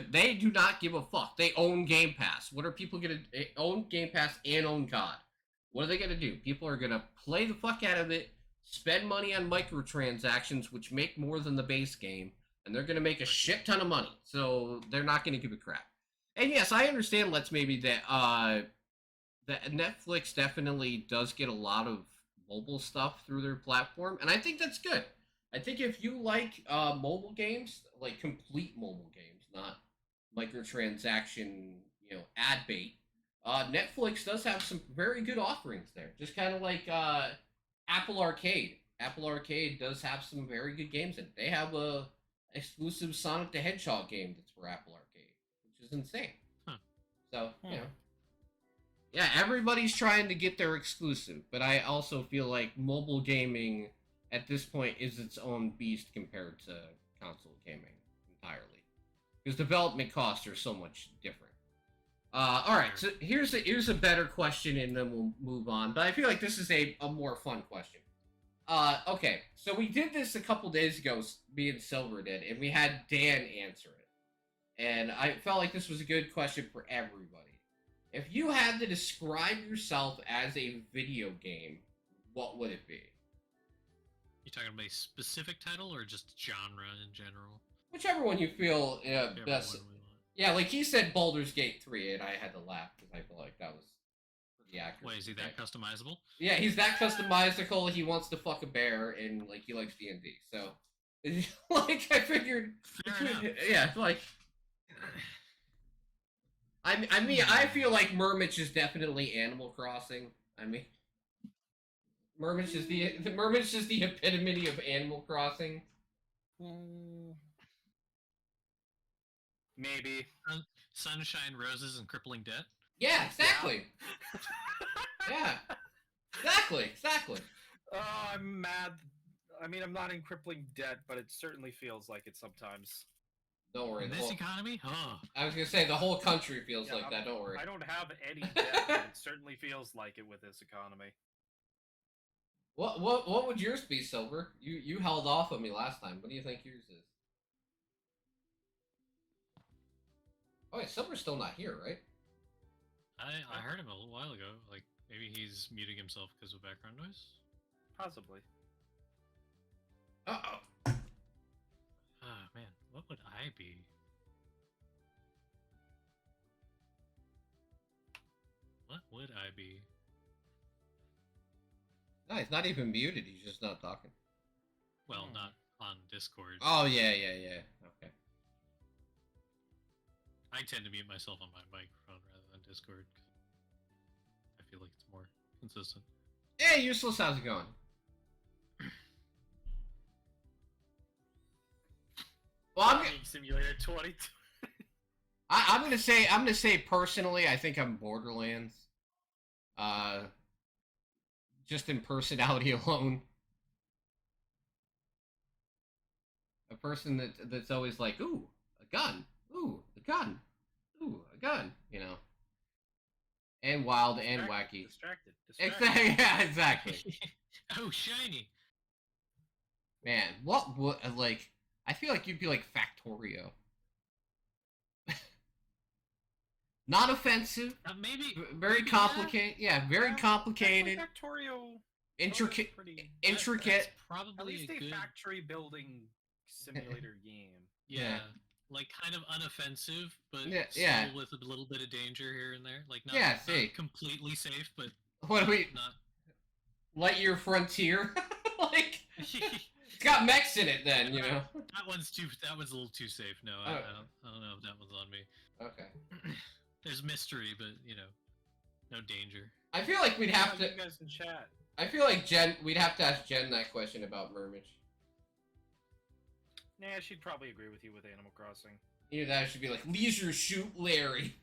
they do not give a fuck. They own Game Pass. What are people going to... own Game Pass and own COD. What are they going to do? People are going to play the fuck out of it, spend money on microtransactions, which make more than the base game, and they're going to make a shit ton of money. So, they're not going to give a crap. And yes, I understand, that Netflix definitely does get a lot of mobile stuff through their platform, and I think that's good. I think if you like mobile games, like complete mobile games, not microtransaction, ad bait. Netflix does have some very good offerings there. Just kind of like Apple Arcade. Apple Arcade does have some very good games in it. They have a exclusive Sonic the Hedgehog game that's for Apple Arcade, which is insane. Huh. So, yeah, everybody's trying to get their exclusive, but I also feel like mobile gaming at this point is its own beast compared to console gaming entirely, because development costs are so much different. All right, so here's a better question, and then we'll move on. But I feel like this is a more fun question. Okay, so we did this a couple days ago, me and Silver did, and we had Dan answer it. And I felt like this was a good question for everybody. If you had to describe yourself as a video game, what would it be? You talking about a specific title or just genre in general? Whichever one you feel best. One we want. Yeah, like he said Baldur's Gate 3, and I had to laugh because I feel like that was pretty accurate. Wait, is he that customizable? Yeah, he's that customizable. He wants to fuck a bear, and like he likes D&D. So, like I figured, Fair enough. yeah, like I mean, I feel like Murmich is definitely Animal Crossing. I mean, Murmich is the epitome of Animal Crossing. Maybe. Sunshine, Roses, and Crippling Debt. Yeah, exactly. Yeah, exactly. Oh, I'm mad. I mean, I'm not in crippling debt, but it certainly feels like it sometimes. Don't worry. In this economy? Oh. I was gonna say the whole country feels Yeah, like that. Don't worry. I don't have any debt, but it certainly feels like it with this economy. What would yours be, Silver? You held off on me last time. What do you think yours is? Oh, yeah, Silver's still not here, right? I heard him a little while ago. Like, maybe he's muting himself because of background noise? Possibly. Uh-oh. Ah, man. What would I be? What would I be? No, he's not even muted. He's just not talking. Well, not on Discord. Oh, yeah. Okay. I tend to mute myself on my microphone rather than Discord. I feel like it's more consistent. Hey, Useless, how's it going? Well, Farming Simulator 22. I'm gonna say personally, I think I'm Borderlands. Just in personality alone. A person that's always like, ooh, a gun. Ooh, a gun. Ooh, a gun. You know. And wild and wacky. Distracted. Exactly. Yeah, exactly. Oh, shiny! Man, what would like? I feel like you'd be like Factorio. Not offensive. Maybe. Very maybe complicated. Yeah, very complicated. Factorio. Intricate. Pretty, Intricate. That's probably at least a good. factory building simulator game. Yeah, like kind of unoffensive, but Yeah. still with a little bit of danger here and there. Like not, Yeah, not see. completely safe, but What do we? not. Lightyear Frontier. Like it's got mechs in it. Then you know. That one's a little too safe. No, Oh. I don't know if that one's on me. Okay. There's mystery, but no danger. I feel like we'd have You to. guys in chat. I feel like we'd have to ask Jen that question about Murmich. Nah, she'd probably agree with you with Animal Crossing. Either that should be like Leisure Shoot Larry.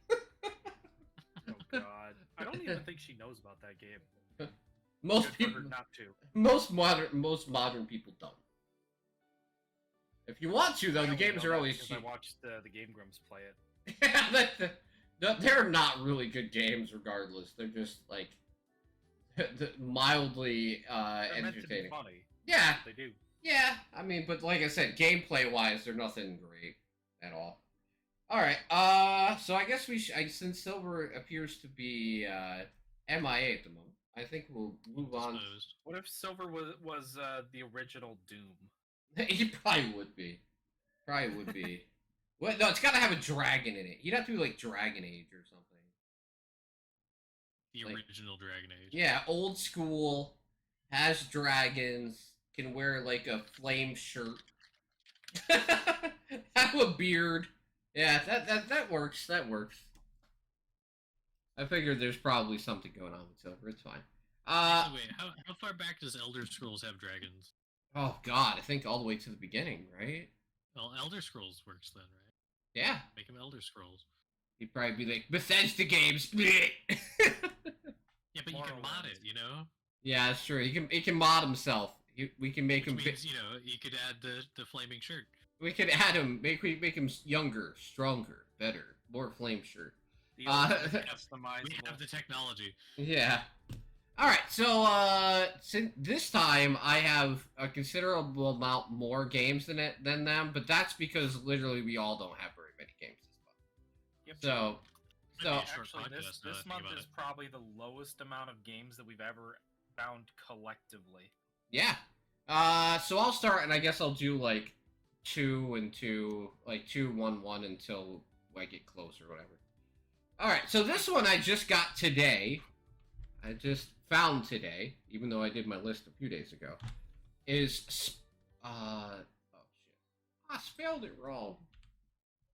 Oh God, I don't even think she knows about that game. Most Good for people, her not to. most modern people don't. If you want to, though, I the only games know are that always because cheap. I watched the Game Grumps play it. They're not really good games, regardless. They're just like mildly They're meant to be entertaining. funny. Yeah, They do. yeah. I mean, but like I said, gameplay-wise, they're nothing great at all. All right. So I guess since Silver appears to be MIA at the moment, I think we'll move on. Disposed. What if Silver was the original Doom? He probably would be. Probably would be. Well, no, it's got to have a dragon in it. You'd have to be like Dragon Age or something. The Like- original Dragon Age. Yeah, old school, has dragons, can wear like a flame shirt, have a beard. Yeah, that works. That works. I figured there's probably something going on with Silver. It's fine. Actually, wait, how far back does Elder Scrolls have dragons? Oh God, I think all the way to the beginning, right? Well, Elder Scrolls works then, right? Yeah. Make them Elder Scrolls. He'd probably be like Bethesda games. Yeah, but you can mod it, you know? Yeah, that's true. He can mod himself. We can make Which him. means, you know, you could add the flaming shirt. We could add him. Make him younger, stronger, better, more flame shirt. The customizable. We have the technology. Yeah. All right. So since this time I have a considerable amount more games than them, but that's because literally we all don't have very many games this month. Yep. So Actually, this month is probably the lowest amount of games that we've ever found collectively. yeah. So I'll start, and I guess I'll do like 2 and 2, like 2, 1, 1 until I get close or whatever. All right. So this one I just got today. I just found today, even though I did my list a few days ago, is oh shit, I spelled it wrong.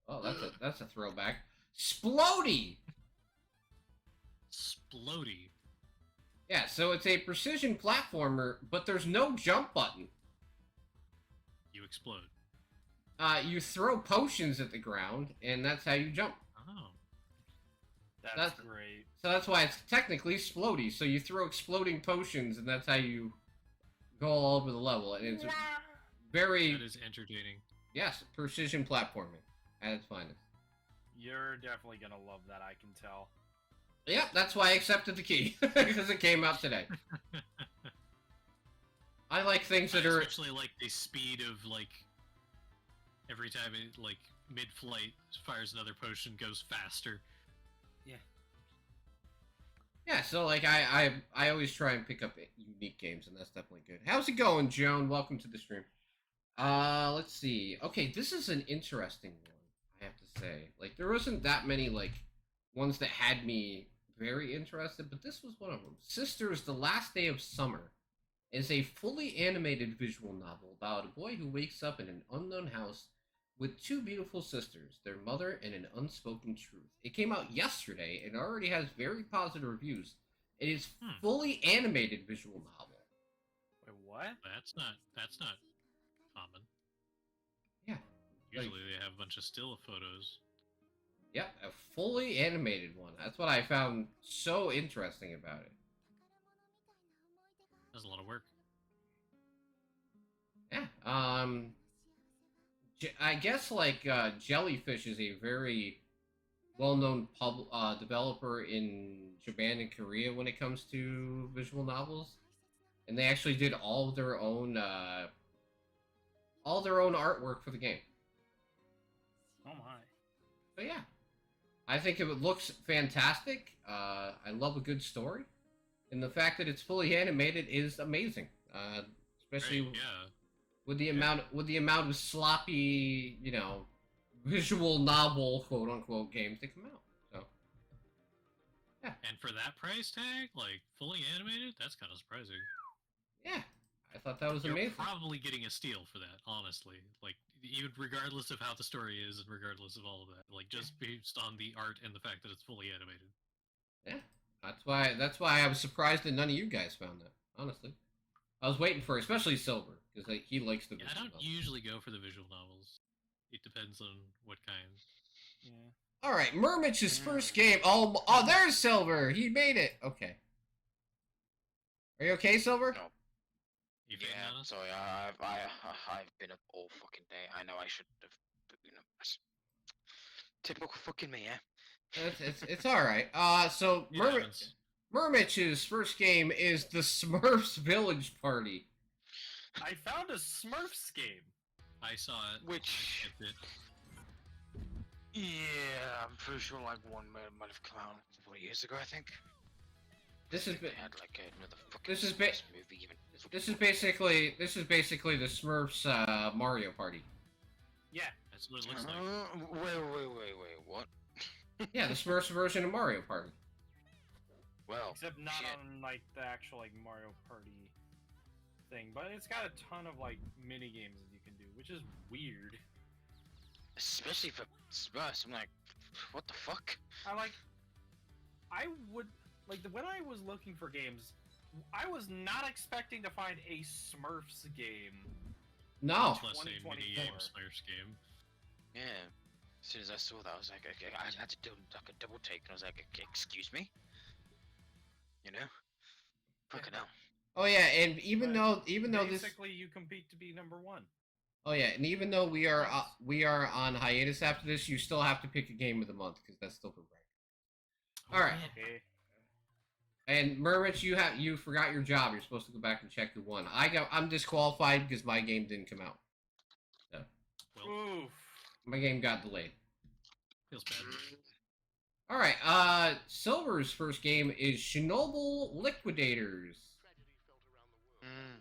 Oh, that's a throwback. Splody. Splody. Yeah, so it's a precision platformer, but there's no jump button. You explode. You throw potions at the ground, and that's how you jump. Oh. That's great. So that's why it's technically Splody. So you throw exploding potions, and that's how you go all over the level. And it's very... That is entertaining. Yes, precision platforming at its finest. You're definitely gonna love that, I can tell. Yep, that's why I accepted the key, because it came out today. I like things that are... Especially, like, the speed of, like, every time it, like, mid-flight fires another potion, goes faster. Yeah. Yeah, so, like, I always try and pick up unique games, and that's definitely good. How's it going, Joan? Welcome to the stream. Let's see. Okay, this is an interesting one, I have to say. Like, there wasn't that many, like, ones that had me very interested, but this was one of them. Sisters, The Last Day of Summer is a fully animated visual novel about a boy who wakes up in an unknown house with 2 beautiful sisters, their mother, and an unspoken truth. It came out yesterday and already has very positive reviews. It is fully animated visual novel. Wait, what? That's not common. Yeah. Usually they have a bunch of still photos. Yep, a fully animated one. That's what I found so interesting about it. That's a lot of work. Yeah. I guess like Jellyfish is a very well-known developer in Japan and Korea when it comes to visual novels, and they actually did all their own artwork for the game. Oh my. So yeah, I think it looks fantastic. I love a good story, and the fact that it's fully animated is amazing. Especially Right, yeah. with the amount of sloppy, you know, visual novel quote unquote games that come out. So yeah. And for that price tag, like fully animated, that's kind of surprising. Yeah, I thought that was You're amazing. probably getting a steal for that, honestly. Like, even regardless of how the story is and regardless of all of that, like just based on the art and the fact that it's fully animated. Yeah, that's why I was surprised that none of you guys found that. Honestly, I was waiting for, especially Silver, because like, he likes the. Yeah, I don't usually go for the visual novels. It depends on what kind. Yeah. All right, Murmitch's first game. Oh, there's Silver. He made it. Okay. Are you okay, Silver? No. You feeling Yeah, honest? sorry, I've been up all fucking day. I know I should have, you know, typical fucking me, yeah. It's all right. So It happens. Murmitch's first game is the Smurfs Village Party. I found a Smurfs game. I saw it. Which- I skipped it. Yeah, I'm pretty sure like one might have come out 4 years ago, I think. This is They had like another fucking this is Smurfs movie even. this is basically the Smurfs Mario Party. Yeah. That's what it looks like. Wait, what? Yeah, the Smurfs version of Mario Party. Well, Except not shit. on like the actual like Mario Party thing, but it's got a ton of like mini games that you can do, which is weird. Especially for Smurfs, I'm like, what the fuck? I I would when I was looking for games, I was not expecting to find a Smurfs game. No. Plus a 2024. mini-game Smurfs game. Yeah. As soon as I saw that, I was like, okay, I had to do like a double take, and I was like, excuse me? You know? Fucking hell. Oh yeah, and even But though this, basically you compete to be number one. oh yeah, and even though we are on hiatus after this, you still have to pick a game of the month because that's still for Greg. All right. Okay. And Mermich, you forgot your job. You're supposed to go back and check your one. I'm disqualified because my game didn't come out. So Well, Oof. my game got delayed. feels bad. All right. Silver's first game is Chernobyl Liquidators. Mm.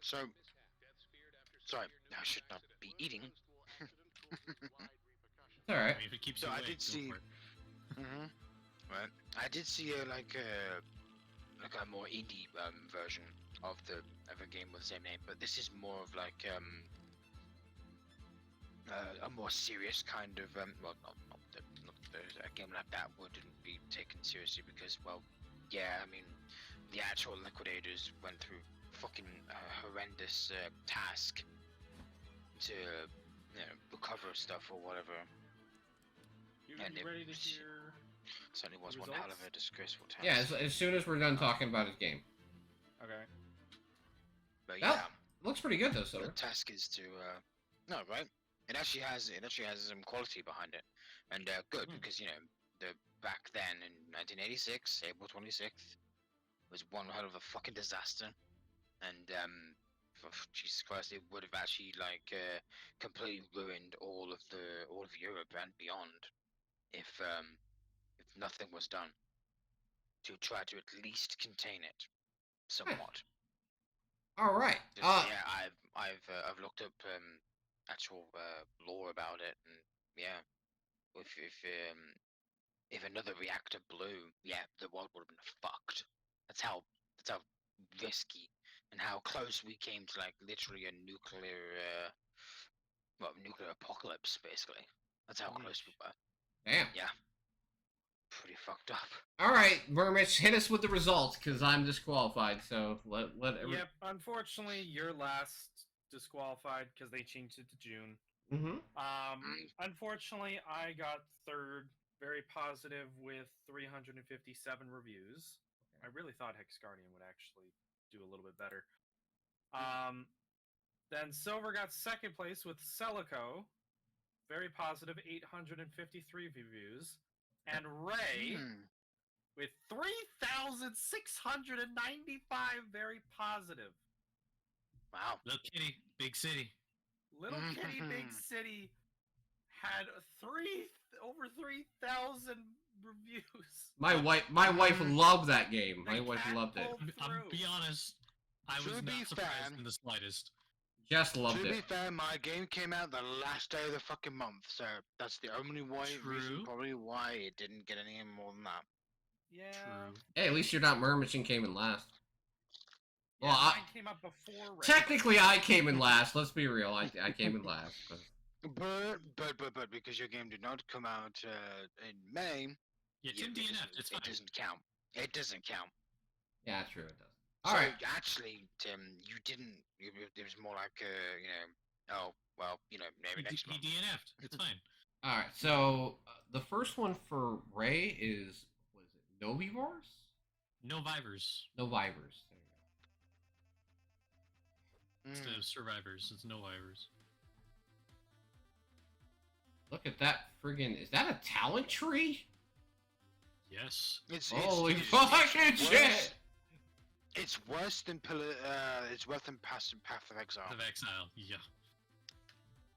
So, sorry, I should not be eating. It's all right. I mean, if it keeps So you I awake, did go see- for it. Right. I did see a more indie version of a game with the same name, but this is more of like a more serious kind of well, not a game like that wouldn't be taken seriously because, well, yeah, I mean, the actual Liquidators went through fucking horrendous task to recover stuff or whatever. You And it ready to was- hear? Certainly was one hell of a Results? disgraceful task. Yeah. As soon as we're done talking about his game, Okay. But That- yeah. looks pretty good though, The Silver. task is to no, right? It actually has some quality behind it, and good because the back then in 1986, April 26th, was one hell of a fucking disaster, and for Jesus Christ, it would have actually completely ruined all of Europe and beyond if nothing was done to try to at least contain it somewhat. All right. Yeah, I've looked up actual lore about it, and yeah, if another reactor blew, yeah, the world would have been fucked. That's how risky and how close we came to literally a nuclear apocalypse, basically. That's how close we were. Damn. Yeah, pretty fucked up. All right, Mermich, hit us with the results because I'm disqualified. So let every. Yep. Unfortunately, you're last disqualified because they changed it to June. Mm-hmm. Unfortunately, I got third, very positive with 357 reviews. I really thought Hex Guardian would actually do a little bit better. Then Silver got second place with Celico, very positive, 853 reviews, and Ray with 3,695, very positive. Wow. Little Kitty, big city. Little Kitty Big City had over 3,000 reviews. My wife loved that game. My The wife cat loved it. pulled I'll through. be honest, I was To be not surprised fair- in the slightest. Just loved To be it. fair, my game came out the last day of the fucking month, so that's the only reason True. probably why it didn't get any more than that. Yeah. True. Hey, at least you're not Mermich and came in last. Yeah, Well, mine came up before Ray. Technically, I came in last. Let's be real. I came in last. But But because your game did not come out in May, Yeah, it's you- in DNF. It's fine. it doesn't count. It doesn't count. yeah, true. It does. All So right. actually, Tim, you didn't. It was more like oh well, maybe next He month. DNF'd. It's fine. All right. So the first one for Ray is was it Novivores? No Vivers. Novivors. There you go. Instead Mm. of survivors, it's no Vivers. Look at that friggin'. Is that a talent tree? Yes. Holy it's fucking worse- shit! It's worse than it's worse than Path of Exile. Of Exile. Yeah.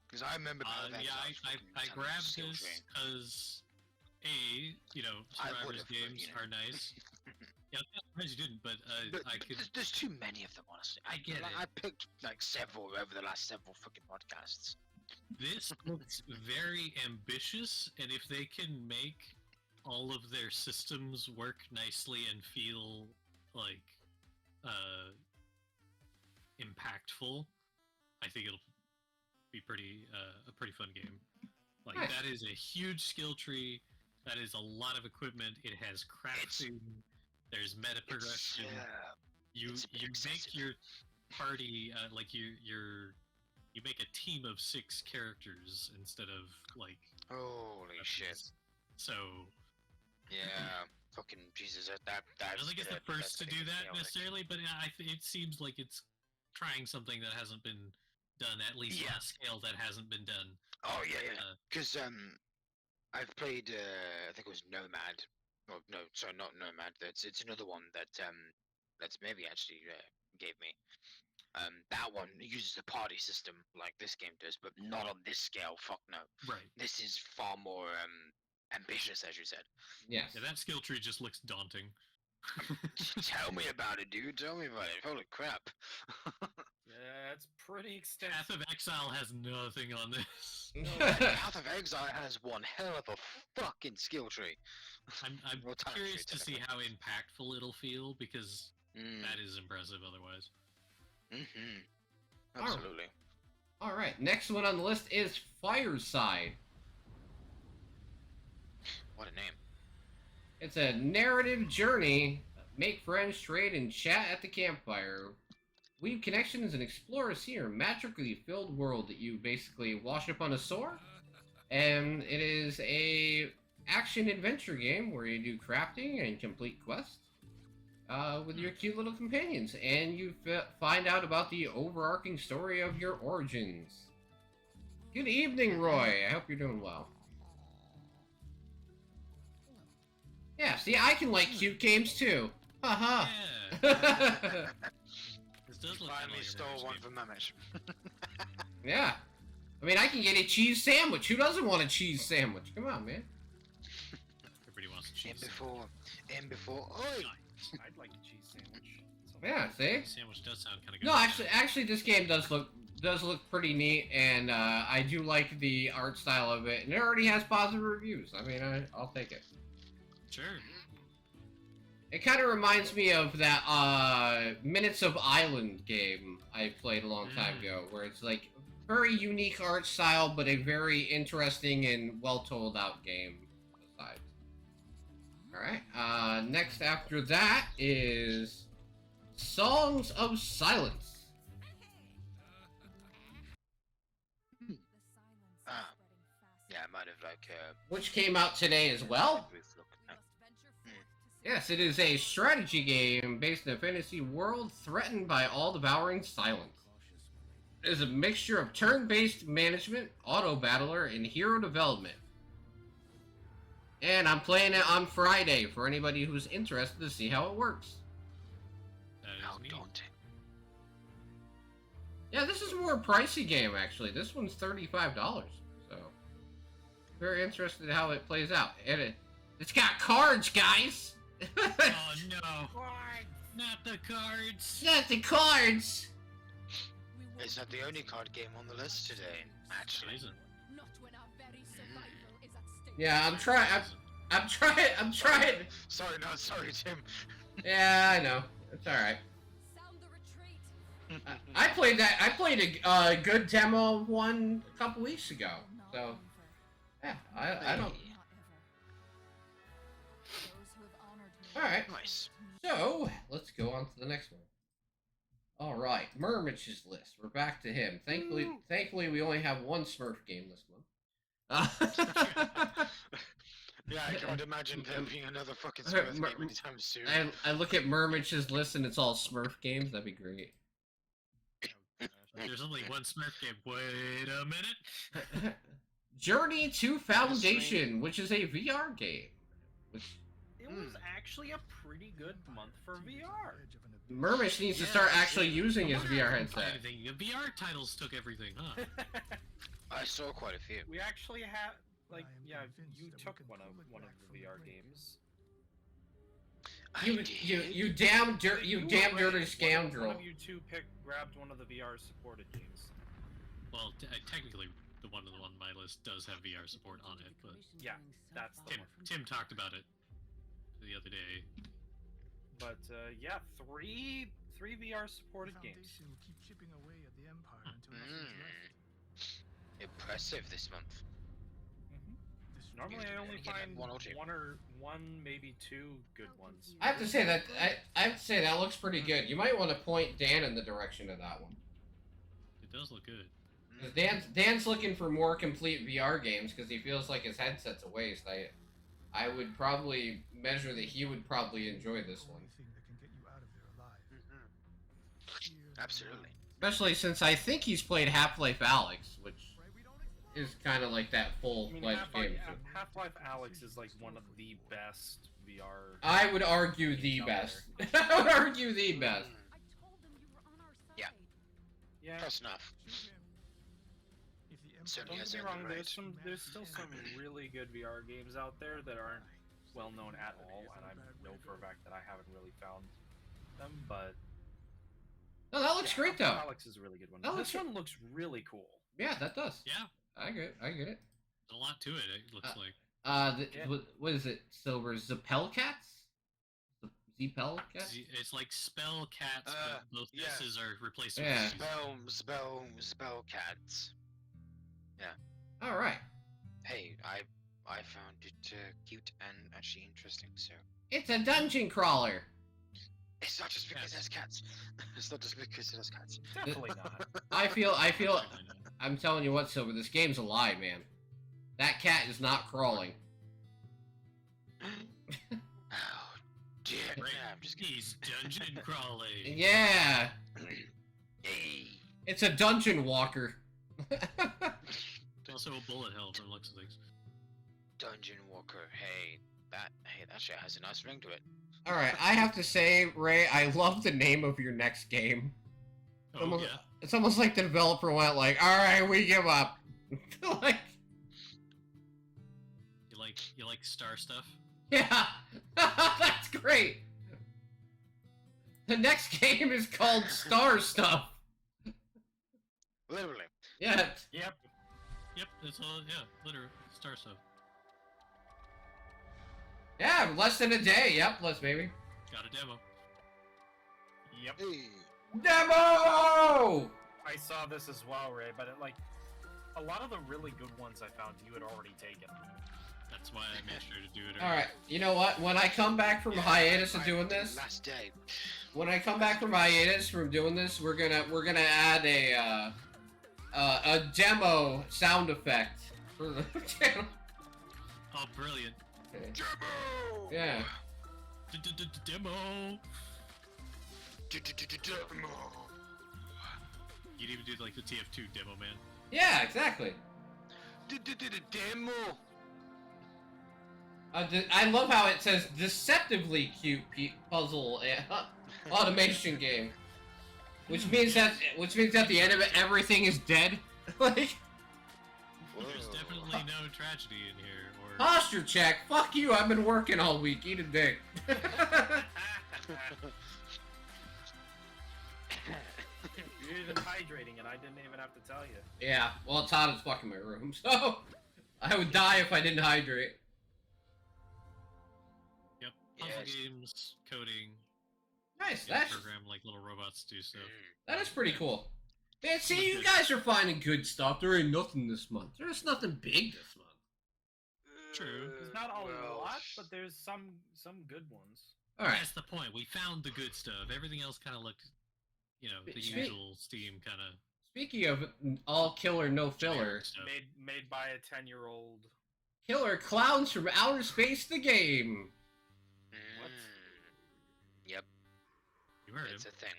Because I remember Path of Yeah, Exile. I grabbed this because A, I Survivors would've, but, games are nice. Yeah, I'm surprised you didn't, but I could. There's too many of them, honestly. I get Like, it. I picked several over the last several fucking podcasts. This looks very ambitious, and if they can make all of their systems work nicely and feel like impactful, I think it'll be pretty a pretty fun game. Like Nice. that is a huge skill tree. That is a lot of equipment. It has crafting. There's meta progression. You it's a bit make excessive. your party like you make a team of 6 characters instead of like Holy shit. weapons. So Yeah. Fucking Jesus. That I don't think it's the first to do that necessarily. necessarily, but it seems like it's trying something that hasn't been done, at least on Yeah. a scale that hasn't been done. Oh yeah, yeah. Uh, Because I've played I think it was Nomad. Oh no, sorry, not Nomad. It's another one that's maybe actually gave me. That one uses a party system like this game does, but not on this scale. Fuck no. right. This is far more ambitious, as you said. Yes. Yeah, that skill tree just looks daunting. Tell me about it, dude. Tell me about it. Holy crap. Yeah, it's pretty extensive. Path of Exile has nothing on this. Path of Exile has one hell of a fucking skill tree. I'm Well, talent tree, curious to see technically. how impactful it'll feel, because Mm, that is impressive otherwise. mm-hmm. Absolutely. All right. Next one on the list is Fireside. What a name. It's a narrative journey. Make friends, trade, and chat at the campfire. Weave connections and explore a scenery, magically filled world that you basically wash up on a sword. And it is a action adventure game where you do crafting and complete quests with your cute little companions, and you find out about the overarching story of your origins. Good evening, Roy. I hope you're doing well. Yeah, see, I can like cute games too. Haha. Yeah, this does look kinda Finally like a stole Mario one game. from Mamish. Yeah. I mean, I can get a cheese sandwich. Who doesn't want a cheese sandwich? Come on, man. Everybody wants a In cheese before. Oi! I'd like a cheese sandwich. Yeah, see? sandwich. Sandwich does sound kind of good. No, actually, this game does look pretty neat, and I do like the art style of it, and it already has positive reviews. I mean, I'll take it. Sure. It kind of reminds me of that Minutes of Island game I played a long time ago, where it's like very unique art style, but a very interesting and well told out game. Besides, all right. Next after that is Songs of Silence. Yeah, I might have Which came out today as well. brief look. Yes, it is a strategy game based in a fantasy world threatened by all-devouring silence. It is a mixture of turn-based management, auto-battler, and hero development. And I'm playing it on Friday for anybody who's interested to see how it works. That How is neat. daunting. Yeah, this is a more pricey game, actually. This one's $35, so... Very interested in how it plays out. And it's got cards, guys! Oh no! Not the cards! Not the cards! It's not the only card game on the list today, It actually. isn't. Yeah, I'm trying. Sorry, Tim. Yeah, I know. It's alright. I played a good demo of one a couple weeks ago. So, yeah, I don't... Alright, Nice. so, let's go on to the next one. Alright, Murmich's list. We're back to him. Thankfully, we only have one Smurf game this month. Yeah, I can't imagine there being another fucking Smurf game anytime soon. I look at Murmich's list and it's all Smurf games. That'd be great. There's only one Smurf game. Wait a minute. Journey to Foundation, which is a VR game. It was actually a pretty good month for VR. Murmich needs to Yeah, start actually using his Wonder VR if I can find headset. anything. The VR titles took everything, huh? I saw quite a few. We actually have, like, yeah, you took one of the VR games. You damn dirty One scoundrel. of you two grabbed one of the VR supported games. Well, technically, the one on my list does have VR support on it, but Yeah, that's the one. Tim talked about it the other day. But yeah, three VR supported games. Impressive this month. Normally, I only You get, like, find one or two. one, maybe two good ones. I have to say that looks pretty good. You might want to point Dan in the direction of that one. It does look good. 'Cause Dan's looking for more complete VR games because he feels like his headset's a waste. I would probably measure that he would probably enjoy this one. Absolutely. Especially since I think he's played Half-Life Alyx, which is kind of like that I mean, full-fledged game. So. Half-Life Alyx is like one of the best VR. I would argue the best. I would argue the best. Yeah. Yeah. Close enough. Certainly Don't has get me earned wrong. the right. There's still some really good VR games out there that aren't well known at all, and I know for a fact that I haven't really found them. But No, that looks great though. Alex is a really good one. That This looks- one looks really cool. Yeah, that does. Yeah, I get it. there's a lot to it. It looks like. Yeah. What is it? Silver Zapelcats? Zapelcats? It's like spell cats, but both yeah. S's are replaced Yeah. with Spell cats. All right. Hey, I found it cute and actually interesting. So It's a dungeon crawler. it's not just because Yes. it has cats. It's not just because it has cats. Definitely not. I feel. Definitely not. I'm telling you what, Silver. This game's a lie, man. That cat is not crawling. Oh dear. Right. Nah, I'm just kidding. He's dungeon crawling. Yeah, Hey. it's a dungeon walker. It's also a bullet hell from looks of things. Dungeon Walker. Hey, that shit has a nice ring to it. All right, I have to say, Ray, I love the name of your next game. Oh Almost- yeah. It's almost like the developer went like, "All right, we give up." Like, You like star stuff? yeah, that's great. The next game is called Star Stuff. Literally. Yeah, Yep. Yep, that's all. Yeah, literally star stuff. yeah, less than a day. Yep, less maybe. Got a demo. Yep. Hey. Demo. I saw this as well, Ray, but like a lot of the really good ones I found you had already taken. That's why I made sure to do it. All right, you know what? When I come back from hiatus of Right, doing this, Last day. when I come back from hiatus from doing this, we're gonna add a demo sound effect for the channel. Oh, brilliant. Demo. Yeah. Demo. Demo. You'd even do like the TF2 demo, man. Yeah, exactly. Demo. I love how it says deceptively cute puzzle automation game, which means that at the end of it everything is dead. Like There's definitely no tragedy in here, or posture check. Fuck you. I've been working all week. Eat a dick. You're even hydrating, and I didn't even have to tell you. Yeah. Well, it's hot as fuck in my room, so I would die if I didn't hydrate. yep, puzzle Yes. games, coding, Nice. you know, That's program like little robots do stuff. that is pretty cool. Man, see, you guys are finding good stuff. There ain't nothing this month. There's nothing big this month. True. There's not a Well, lot, but there's some good ones. All right. That's the point. We found the good stuff. Everything else kind of looked, you know, the Sweet. usual Steam kind of Speaking of all killer, no filler, stuff. Made by a 10-year-old. Killer Clowns from Outer Space, the game. What? Yep, You heard it's him. a thing.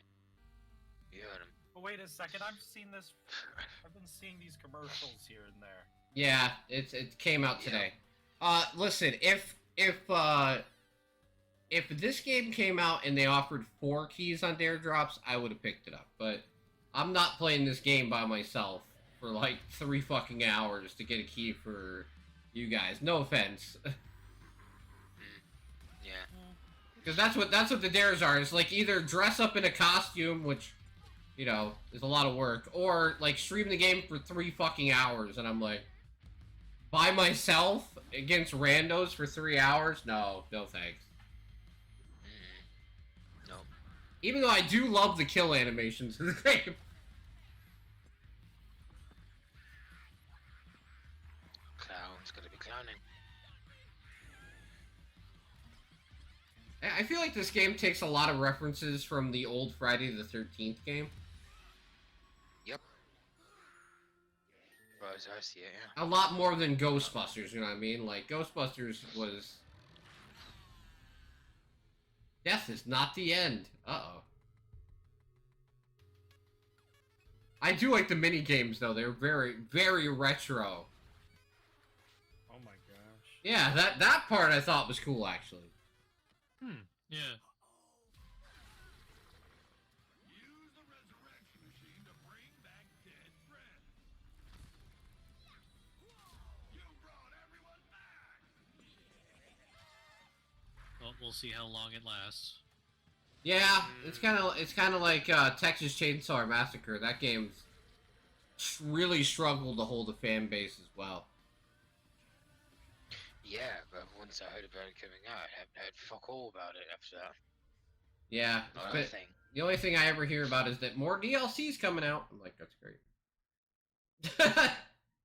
You heard him. Oh, wait a second, I've been seeing these commercials here and there. Yeah, it came out today. Listen, if this game came out and they offered 4 keys on Dare Drops, I would have picked it up. But I'm not playing this game by myself for like 3 fucking hours to get a key for you guys. No offense, Yeah. because that's what the dares are. It's like either dress up in a costume, which, you know, is a lot of work, or like stream the game for 3 fucking hours, and I'm like, by myself against randos for 3 hours? No thanks. No. Even though I do love the kill animations in the game. Clown's gonna be clowning. I feel like this game takes a lot of references from the old Friday the 13th game. Yep. Well, as I see it, yeah. A lot more than Ghostbusters, you know what I mean? Like, Ghostbusters was... Death is not the end. Uh-oh. I do like the mini games though. They're very, very retro. Oh my gosh. Yeah, that part I thought was cool actually. Yeah. Well, we'll see how long it lasts. Yeah, it's kind of like Texas Chainsaw Massacre. That game's really struggled to hold a fan base as well. Yeah, but once I heard about it coming out, I haven't heard fuck all about it after that. Yeah, Not but a thing. the only thing I ever hear about is that more DLC's coming out. I'm like, that's great.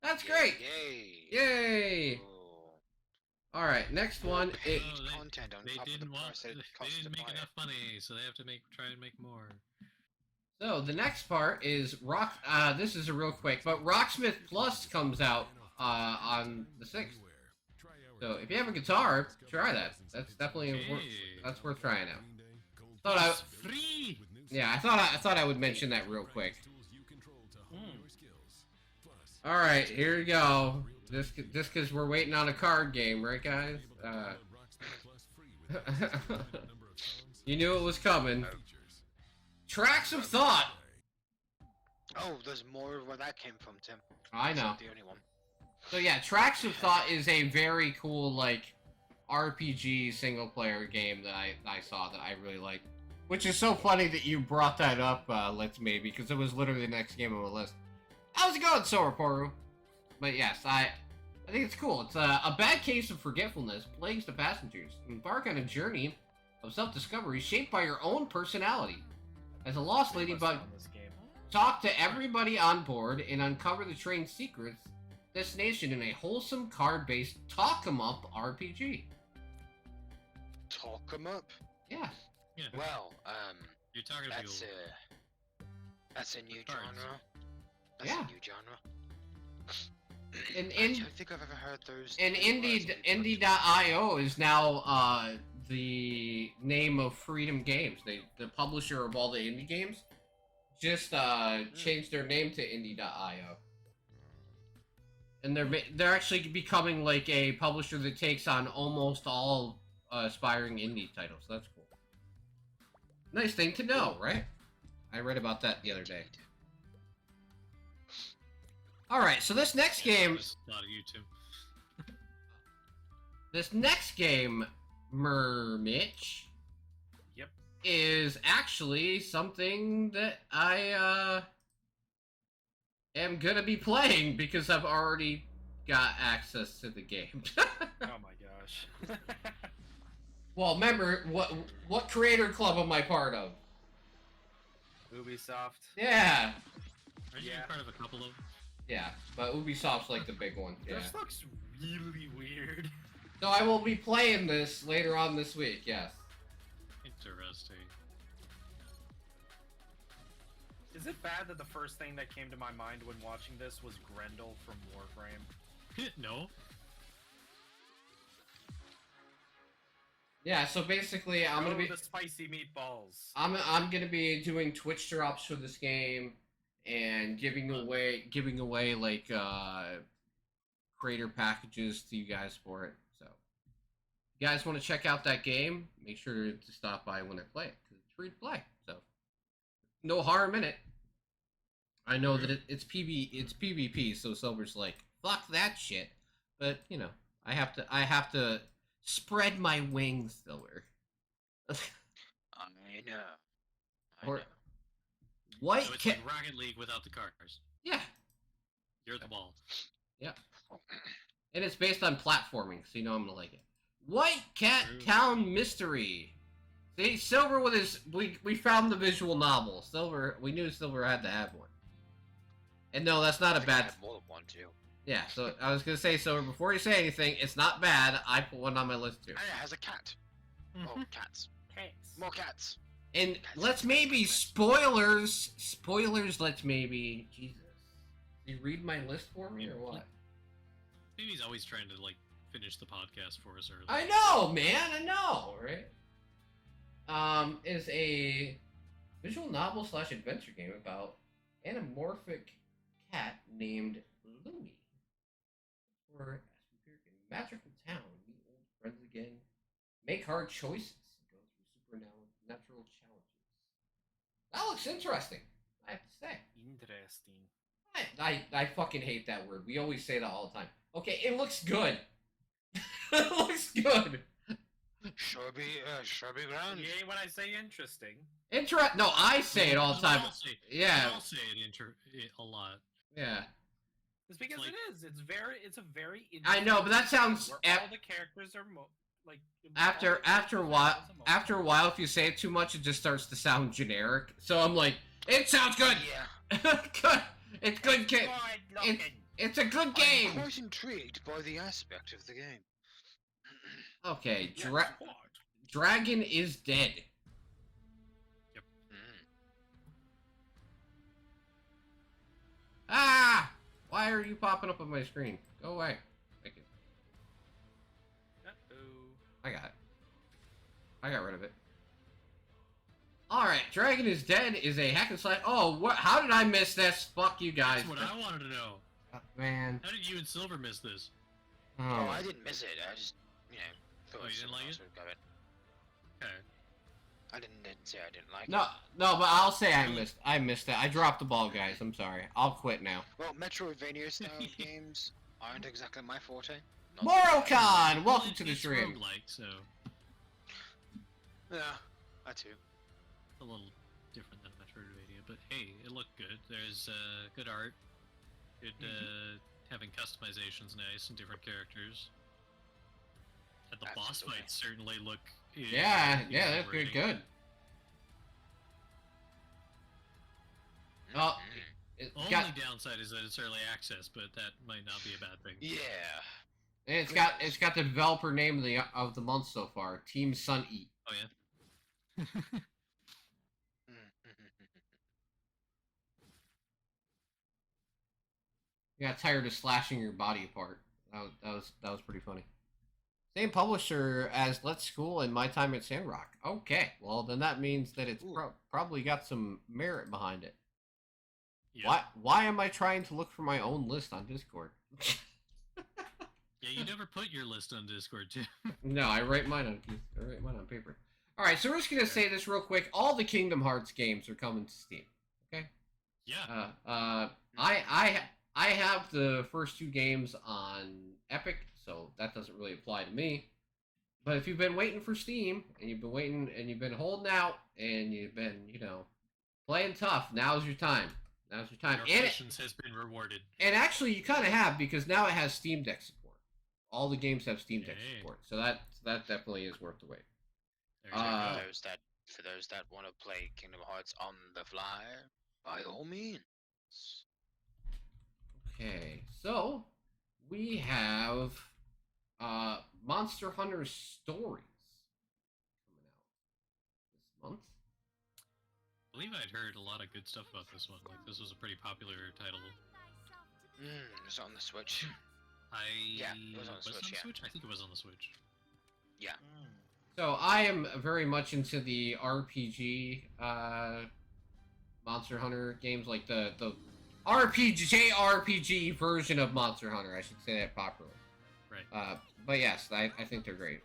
That's great. Yay! Yay! Oh. All right, next one. Paid Oh, content on They top of the didn't want. price that it They costs to didn't make buy enough it. money, so they have to try and make more. So the next part is Rock. This is a real quick, but Rocksmith Plus comes out on the 6th. So if you have a guitar, try that. That's definitely that's worth trying out. Thought I, It's free. yeah, I thought I would mention that real quick. All right, here we go. Just because we're waiting on a card game, right, guys? You knew it was coming. Tracks of Thought. Oh, there's more where that came from, Tim. I It's know. not the only one. So yeah, Tracks of Thought is a very cool like RPG single player game that I saw that I really liked. Which is so funny that you brought that up, Let's Me, because it was literally the next game on the list. How's it going, Soroporu? But yes, I think it's cool. It's a bad case of forgetfulness plagues the passengers. Embark on a journey of self-discovery shaped by your own personality. As a lost ladybug, On this game. talk to everybody on board and uncover the train's secrets. Destination in a wholesome card-based talk-em-up RPG. Talk 'em up. Yeah. Yeah. Well, You're talking to that's people. that's a new Cards. genre. That's Yeah. a new genre. And I don't think I've ever heard those. And categorized in Indie.io is now the name of Freedom Games. The publisher of all the indie games just changed their name to Indie.io. And they're actually becoming like a publisher that takes on almost all aspiring indie titles. That's cool. Nice thing to know, right? I read about that the other day. Indeed. All right, so this next game, Just thought of you, Tim. Mermitch, Yep. is actually something that I am gonna be playing because I've already got access to the game. Oh my gosh. Well, remember what creator club am I part of? Ubisoft. Yeah, Are you Yeah. part of a couple of? yeah, but Ubisoft's like the big one. Yeah. This looks really weird. So I will be playing this later on this week. Yes. Interesting. Is it bad that the first thing that came to my mind when watching this was Grendel from Warframe? No. Yeah. So basically, I'm gonna be the spicy meatballs. I'm gonna be doing Twitch drops for this game and giving away like creator packages to you guys for it. So, if you guys want to check out that game, make sure to stop by when I play it because it's free to play. So, no harm in it. I know that it's PvP, so Silver's like fuck that shit, but you know I have to spread my wings, Silver. I know. I Or- know. White So it's cat. like Rocket League without the cars. Yeah, You're the ball. and it's based on platforming, so you know I'm gonna like it. White Cat True. Town Mystery. See, Silver with his we found the visual novel. Silver, we knew Silver had to have one. And no, that's not I a think I bad. had more than one too. Yeah, so I was gonna say, Silver, before you say anything, it's not bad. I put one on my list too. And it has a cat. Oh, cats. Pets. More cats. And let's maybe spoilers. Let's maybe. Jesus. You read my list for me or what? Maybe he's always trying to like finish the podcast for us early. I know, man. I know, right? Is a visual novel / adventure game about anamorphic cat named Lumi. Or as we appear in a magical town, meet old friends again, make hard choices, go through supernatural challenges. That looks interesting, I have to say. Interesting. I fucking hate that word. We always say that all the time. Okay, it looks good. It looks good. Sure be ground. Yeah, when I say interesting. No, I say it all the time. Yeah. I'll say it a lot. Yeah. It's because Like- it is. It's a very. I know, but that sounds where all the characters are like. after a while, if you say it too much, it just starts to sound generic. So I'm like, it sounds good. Yeah. Good. It's good game. It's a good I'm game. quite intrigued by the aspect of the game. Okay, Yes, what? Dragon is dead. Mm. Ah! Why are you popping up on my screen? Go away. Thank you. Uh-oh. I got it. I got rid of it. Alright, Dragon is Dead is a hack and slash. Oh, what? How did I miss this? Fuck you guys. That's what I wanted to know. Man. How did you and Silver miss this? Oh, Oh. I didn't miss it. I just, thought Oh, you didn't someone like else it? would grab it. Okay. I didn't say I didn't like No, it. no, but I'll say I missed it. I dropped the ball, guys. I'm sorry. I'll quit now. Well, Metroidvania style games aren't exactly my forte. Not Morocon! Welcome Well, to the it's stream. roguelike, so Yeah, that too. a little different than Metroidvania. But hey, it looked good. There's good art. Good having customization's nice and different characters. And the boss Absolutely. fights certainly look. Yeah, that's good. Good. Oh, Mm. it Only got downside is that it's early access, but that might not be a bad thing. Yeah. it's got the developer name of the month so far. Team Sun Eat. Oh yeah. You got tired of slashing your body apart. That was pretty funny. Same publisher as Let's School and My Time at Sandrock. Okay, well then that means that it's Ooh. probably got some merit behind it. Yeah. Why am I trying to look for my own list on Discord? Yeah, you never put your list on Discord too. No, I write mine on paper. All right, so we're just gonna say this real quick. All the Kingdom Hearts games are coming to Steam. Okay. Yeah. I have the first two games on Epic, so that doesn't really apply to me. But if you've been waiting for Steam and you've been waiting and you've been holding out and you've been, playing tough, now's your time. Now's your time. Your patience has been rewarded. And actually, you kind of have because now it has Steam Deck support. All the games have Steam Deck Hey. support, so that definitely is worth the wait. There's your For those that want to play Kingdom Hearts on the fly, by all means. Okay, so we have Monster Hunter Stories coming out this month. I believe I'd heard a lot of good stuff about this one. Like this was a pretty popular title. It's on the Switch. Yeah, it was on the Switch, yeah. I think it was on the Switch. Yeah. So I am very much into the RPG Monster Hunter games, like the JRPG version of Monster Hunter. I should say that properly. Right. But yes, I think they're great.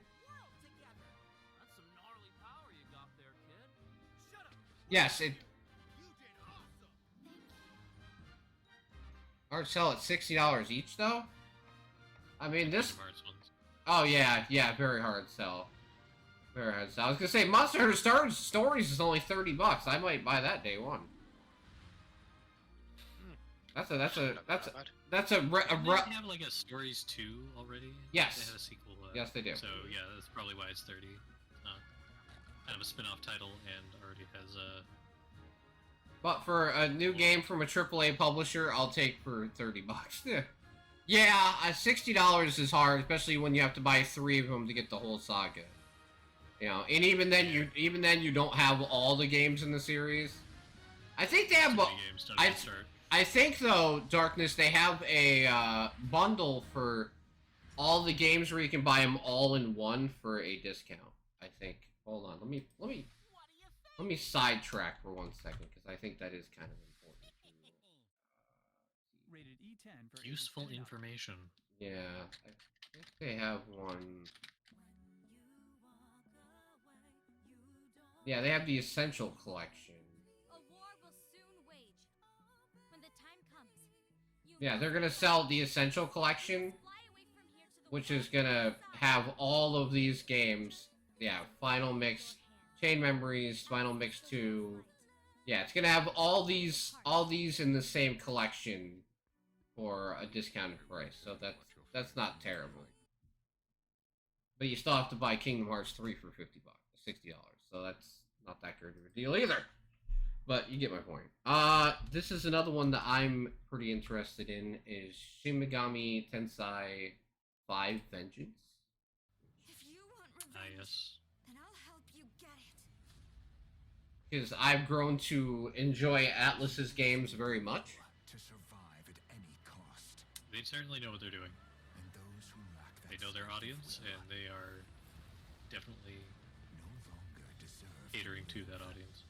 Yes, it. Hard sell at $60 each though. I mean this. Kingdom Hearts ones. Oh yeah, very hard sell. Very hard sell. I was gonna say Monster Hunter Stories is only $30. I might buy that day one. That's a Not bad. Didn't they have like a Stories 2 already? Yes. They had a sequel. Yes, they do. So yeah, that's probably why it's 30. It's not kind of a spin-off title and already has a. But for a new game from a AAA publisher, I'll take for $30. Yeah, $60 is hard, especially when you have to buy 3 of them to get the whole saga. You know, and even then you don't have all the games in the series. I think they have. Too many games, don't even start. I think though, Darkness, they have a bundle for all the games where you can buy them all in one for a discount. I think. Hold on, let me sidetrack for 1 second because I think that is kind of important. Rated E10 for Useful 18 and up. information. Yeah, I think they have one. Yeah, they have the Essential Collection. Yeah, they're gonna sell the Essential Collection, which is gonna have all of these games. Yeah, Final Mix, Chain Memories, Final Mix 2. Yeah, it's gonna have all these in the same collection for a discounted price. So that's not terrible. But you still have to buy Kingdom Hearts 3 for $50, $60. So that's not that great of a deal either. But you get my point. This is another one that I'm pretty interested in, is Shin Megami Tensei 5 Vengeance. If you want revenge, Yes. then I'll help you get it. Because I've grown to enjoy Atlus's games very much. To survive at any cost. They certainly know what they're doing. And those who lack that They know their strength audience, and they are definitely no longer deserve catering to that audience.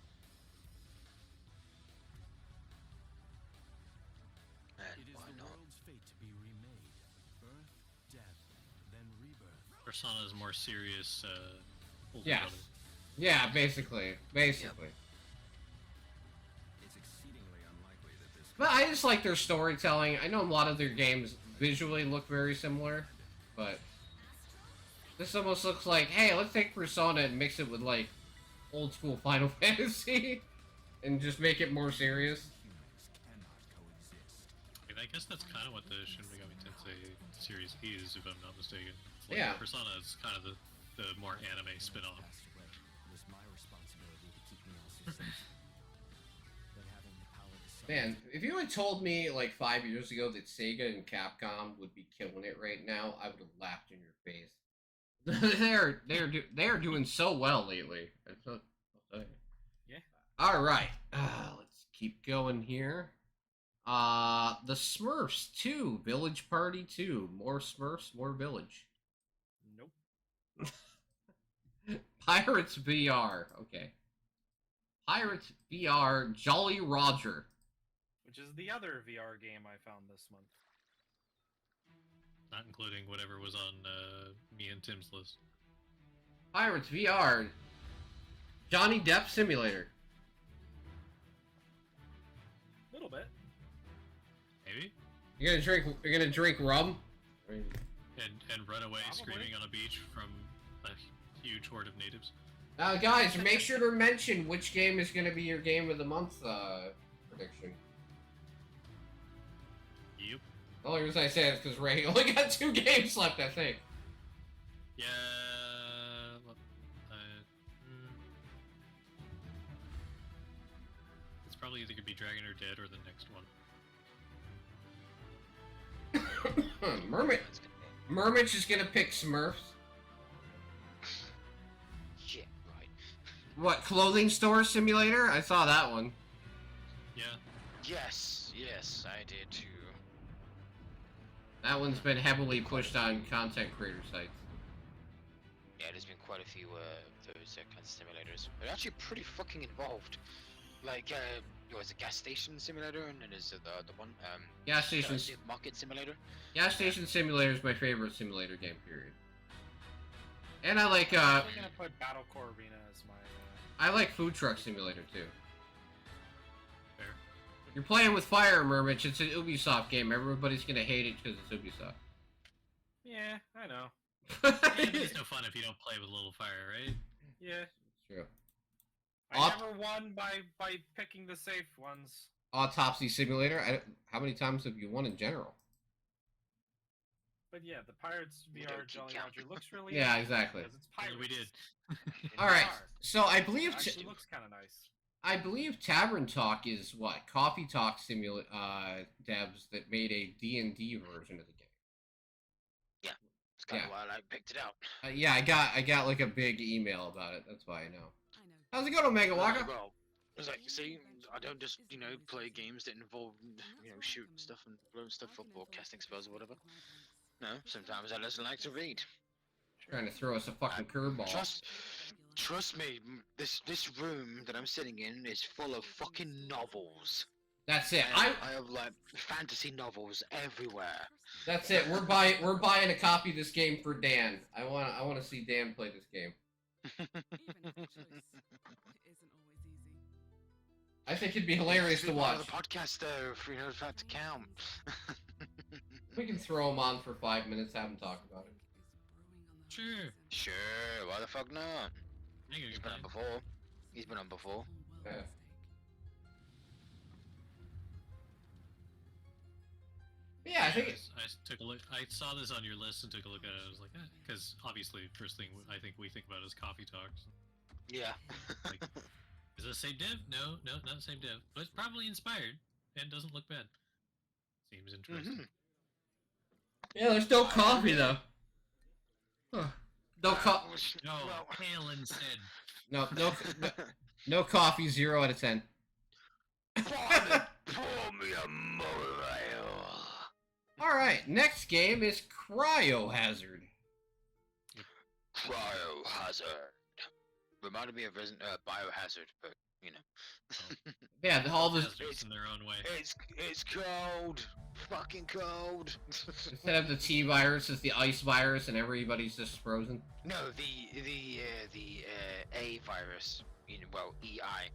And It is why the not? world's fate to be remade. Birth, death, then rebirth. Persona is more serious. Older Yes. brother. Yeah, basically. It's exceedingly unlikely that this But I just like their storytelling. I know a lot of their games visually look very similar, but this almost looks like, hey, let's take Persona and mix it with, like, old school Final Fantasy and just make it more serious. humans cannot coexist. I mean, I guess that's kind of what the Shin Megami Tensei series is, if I'm not mistaken. It's like Yeah. Persona is kind of the more anime spin-off. Passed away. It was my responsibility to keep me also safe. But having the power to summon Man, if you had told me, like, 5 years ago that Sega and Capcom would be killing it right now, I would have laughed in your face. they are doing so well lately. I'll tell you. Yeah. All right, let's keep going here. The Smurfs 2, Village Party 2, more Smurfs, more Village. Nope. Pirates VR, okay. Pirates VR, Jolly Roger. Which is the other VR game I found this month. Not including whatever was on me and Tim's list. Pirates VR, Johnny Depp Simulator. Little bit. Maybe? You're gonna drink rum? I mean, And run away Probably. screaming on a beach from a huge horde of natives. guys, make sure to mention which game is gonna be your game of the month prediction. Yep. The only reason I say it is because Ray only got 2 games left, I think. Yeah. Well, it's probably either gonna be Dragon or Dead or the next one. Mermit. That's gonna be- Mermit's is gonna pick Smurfs. Yeah, right. What, Clothing Store Simulator? I saw that one. Yeah. Yes, I did too. That one's been heavily pushed on content creator sites. Yeah, there's been quite a few those kinds of simulators. They're actually pretty fucking involved. Like, there was a gas station simulator, and then there's the one Gas Station, market simulator. Gas Station Simulator is my favorite simulator game, period. And I like, I'm gonna put Battlecore Arena as my. I like Food Truck Simulator, too. Fair. You're playing with fire, Mermit. It's an Ubisoft game. Everybody's gonna hate it because it's Ubisoft. Yeah, I know. Yeah, but it's no fun if you don't play with a little fire, right? Yeah. True. I Op- never won by picking the safe ones. Autopsy Simulator. How many times have you won in general? But yeah, the Pirates We VR don't keep Jolly count. Roger looks really Yeah, interesting exactly. because it's Yeah, pirates. we did. in All right. VR. So I believe It actually looks kind of nice. I believe Tavern Talk is what Coffee Talk devs that made a D&D version of the game. It's That's Yeah. why I picked it out. Yeah, I got like a big email about it. That's why I know. How's it going, Omega Waka? Well, it's like, see, I don't just, play games that involve, shooting stuff and blowing stuff up or casting spells or whatever. No, sometimes I just like to read. Trying to throw us a fucking curveball. Trust me, this room that I'm sitting in is full of fucking novels. That's it. I have like fantasy novels everywhere. That's it. We're buying a copy of this game for Dan. I want to see Dan play this game. I think it'd be hilarious to watch. The podcast though, for that to count. We can throw him on for 5 minutes, have him talk about it. Sure. Why the fuck not? He's He's been on before. He's been on before. Yeah. Yeah, I think it's... I took a look. I saw this on your list and took a look at it. I was like, because obviously, first thing I think we think about is coffee talks. Yeah. Like, is it the same dev? No, not the same dev, but it's probably inspired and doesn't look bad. Seems interesting. Yeah, there's no coffee though. Huh. No No, hail instead. no no coffee. 0 out of 10. Pour me a mobile. All right, next game is Cryohazard. Cryohazard. Reminded me of Biohazard, but Yeah, all this Hazards in their own way. It's cold. Fucking cold. instead of the T virus, it's the ice virus, and everybody's just frozen. No, the A virus. Well, EI.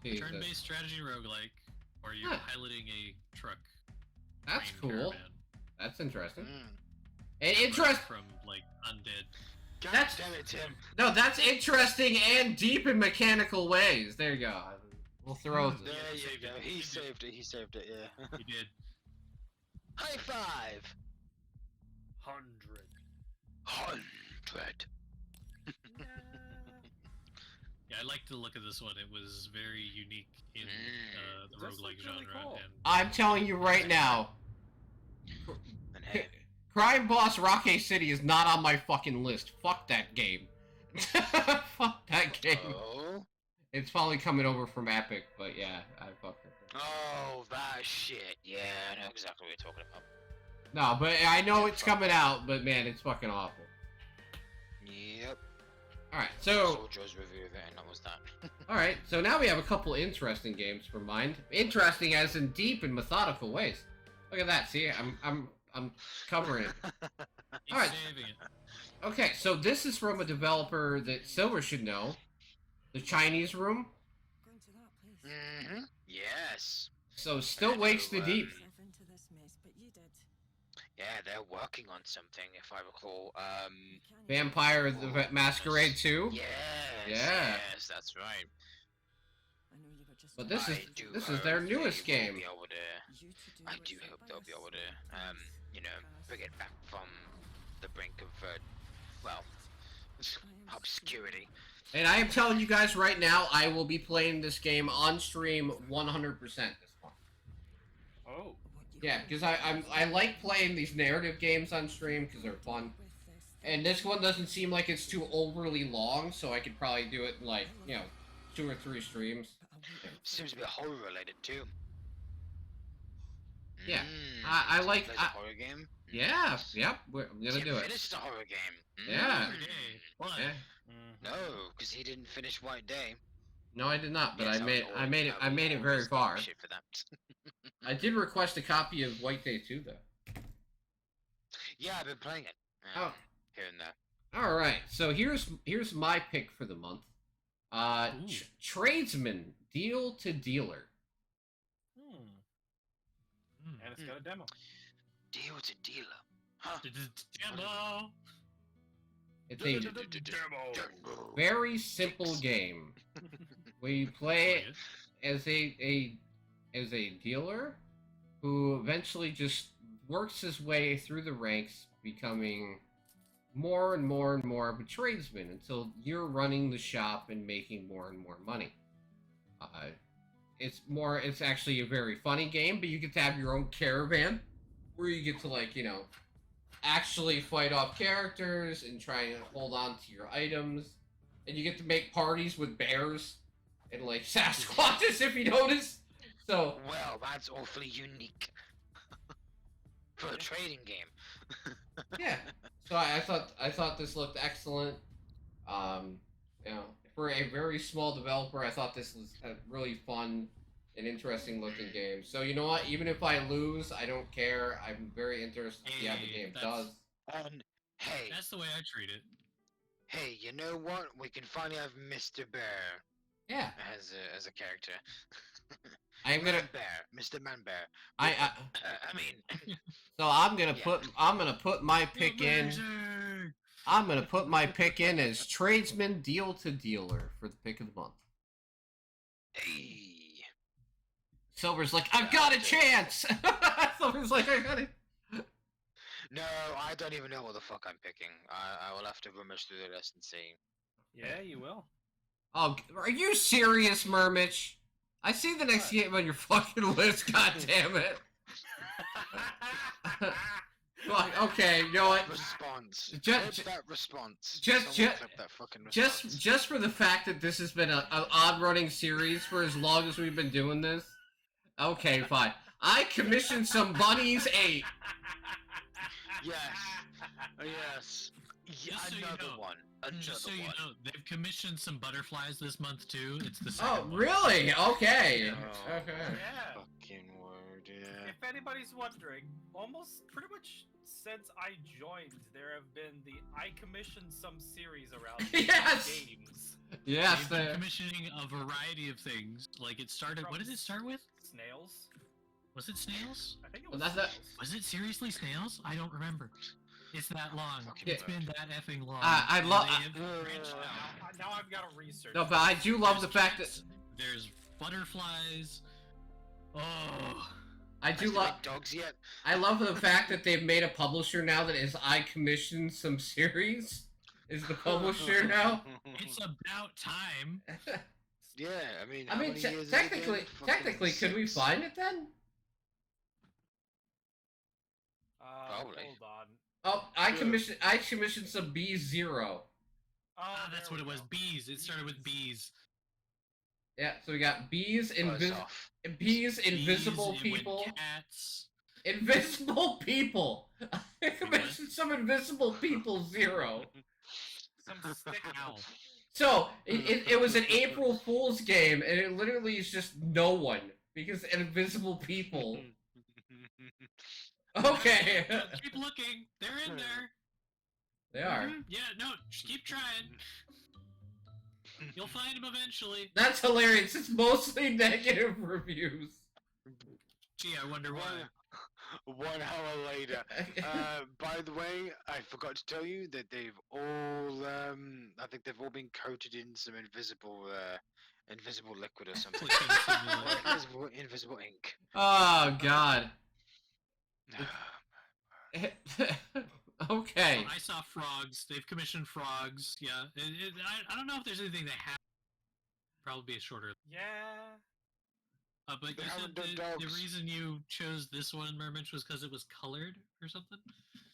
Jesus. Turn-based strategy roguelike, where you're Huh. piloting a truck. That's train cool. caravan. That's interesting. Mm. And Run interest. from like undead. God That's- damn it, Tim. No, that's interesting and deep in mechanical ways. There you go. We'll throw. Mm. There you saved go. it. He saved it. He saved it. Yeah. You did. High five. 100. 100. Yeah, I liked the look of this one. It was very unique in the This roguelike looked really genre. cool. And I'm telling you right now, And hey, Crime Boss Rocket City is not on my fucking list. Fuck that game. Fuck that game. oh, It's probably coming over from Epic, but yeah, I fucked it. oh, that shit. Yeah, I know exactly what you're talking about. No, but I know it's coming out, but man, it's fucking awful. Yep. Alright, Saw so Joe's review of it, and that was that. alright, so now we have a couple interesting games for mind. Interesting as in deep and methodical ways. Look at that, see, I'm covering it. he's Alright. saving it. Okay, so this is from a developer that Silver should know. The Chinese Room. Going to that place. Mm-hmm. Yes. So Still Wakes the Deep. Myself into this mess, but you did. Yeah, they're working on something, if I recall. You can't Vampire even- the Masquerade 2. Yes. Yeah. Yes, that's right. I know you were just But this I is do this is hope their they newest will game. be able to- you to do I what's do right hope by they'll be able to, yourself. bring it back from the brink of, obscurity. And I am telling you guys right now, I will be playing this game on stream 100% this month. Oh. What you Yeah, hope because I like playing these narrative games on stream because they're fun. with this And this one doesn't seem like it's too overly long, so I could probably do it in like, 2 or 3 streams. but I won't wait Seems to be forever. horror related too. Yeah, Mm, I so like- there's a horror game. Yeah, yep, I'm gonna do it. Finished a horror game. Yeah. Every day. What? Yeah. Mhm. No, because he didn't finish White Day. No, I did not, but Yes, I made was I made it I I was made it always very giving far. Shit for that. I did request a copy of White Day 2 though. Yeah, I've been playing it. Oh. Here and there. All right, so here's my pick for the month. Ooh. Tradesman Deal to Dealer. Hmm. Hmm. And it's got a demo. Deal to dealer. Huh? Demo. It's a Demo. very simple game where you play as a dealer who eventually just works his way through the ranks, becoming more and more and more of a tradesman until you're running the shop and making more and more money. It's actually a very funny game, but you get to have your own caravan where you get to actually fight off characters and try and hold on to your items. And you get to make parties with bears and like Sasquatches if you notice. So Well, that's awfully unique for a trading game. yeah. So I thought this looked excellent. You know, for a very small developer, I thought this was a really fun and interesting looking game. So you know what? Even if I lose, I don't care. I'm very interested to see how the Hey, game that's- does. And hey, That's the way I treat it. hey, you know what? We can finally have Mr. Bear Yeah, as a character. I'm gonna. Man Bear, Mr. Man Bear. I I mean, so I'm gonna Yeah. put my pick in. Amazing! I'm gonna put my pick in as tradesman deal to dealer for the pick of the month. hey. Silver's like, I've got a chance. Silver's like, I got it. No, I don't even know what the fuck I'm picking. I will have to rummage through the list and see. Yeah, you will. Oh, are you serious, Mermich? I see the next game on your fucking list. God damn it. Fuck, okay, you know what? Response. Just- Clip that response. just- Someone clip that fucking response. Just for the fact that this has been an odd running series for as long as we've been doing this. Okay, fine. I commissioned some bunnies 8. Yes. Yes. Yeah, Just so you another know- one. Another Just so you one. know, they've commissioned some butterflies this month too. It's the Oh, second one. really? Okay. Oh. Okay. Yeah. Fucking word, yeah. If anybody's wondering, almost pretty much since I joined, there have been I commissioned some series around Yes! games. Yes, They've been they- commissioning a variety of things. Like it started. What did it start with? Snails. Was it snails? I think it Well, was that's snails. Was it seriously snails? I don't remember. It's that long. Fucking It's word. been that effing long. I And love- they have branched out. Now I've got to research. No, but I do love the There's fact that cats, there's butterflies. Oh, I do Has there love. been dogs yet? I love the fact that they've made a publisher now that is I commissioned some series. Is the publisher now? it's about time. Yeah, I mean. I how mean, many years has it been? technically, Fucking could we 6. find it then? Probably. Hold on. Oh, I commissioned some B0. Ah, that's there what it we was. go. Bees. It started with bees. Yeah, so we got bees, Buzz off. bees, invisible Bees, it went people, Cats. invisible people. I commissioned some invisible people 0. Some stick Ow. So it was an April Fool's game, and it literally is just no one because invisible people. Okay, Keep looking. They're in there. they are. Mhm. Yeah, no, just keep trying. You'll find them eventually. That's hilarious. It's mostly negative reviews. Gee, I wonder why. 1 hour later. By the way, I forgot to tell you that they've all, I think they've all been coated in some invisible liquid or something. Clicking Or simulator. invisible ink. Oh God. Okay. I saw frogs. They've commissioned frogs. Yeah. I don't know if there's anything they have. Probably be a shorter. Yeah. But They you said haven't done the dogs. reason you chose this one, Mermich, was because it was colored or something?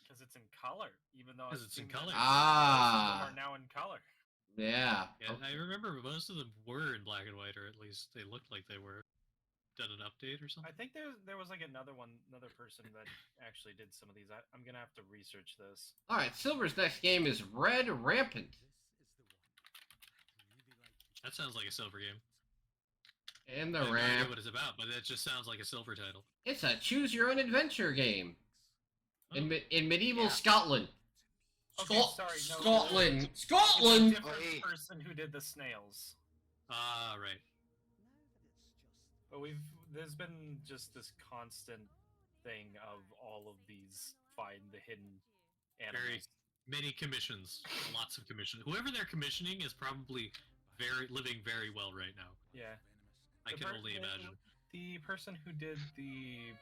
Because it's in color, even though 'Cause it it's in seems that color. most of Ah. them are now in color. Yeah. Yeah, I remember most of them were in black and white, or at least they looked like they were. Done an update or something? I think there was like another person that actually did some of these. I'm gonna have to research this. All right. Silver's next game is Red Rampant. That sounds like a silver game. And I the have no idea ramp. what it's about, but it just sounds like a silver title. It's a choose your own adventure game Oh. in medieval Yeah. Scotland. Okay, sorry, no, Scotland. It's a Scotland. different Oi. person who did the snails. Ah, right. But there's been just this constant thing of all of these find the hidden animals. Very many commissions. Lots of commissions. Whoever they're commissioning is probably living very well right now. Yeah. I The can per- only imagine. The person who did the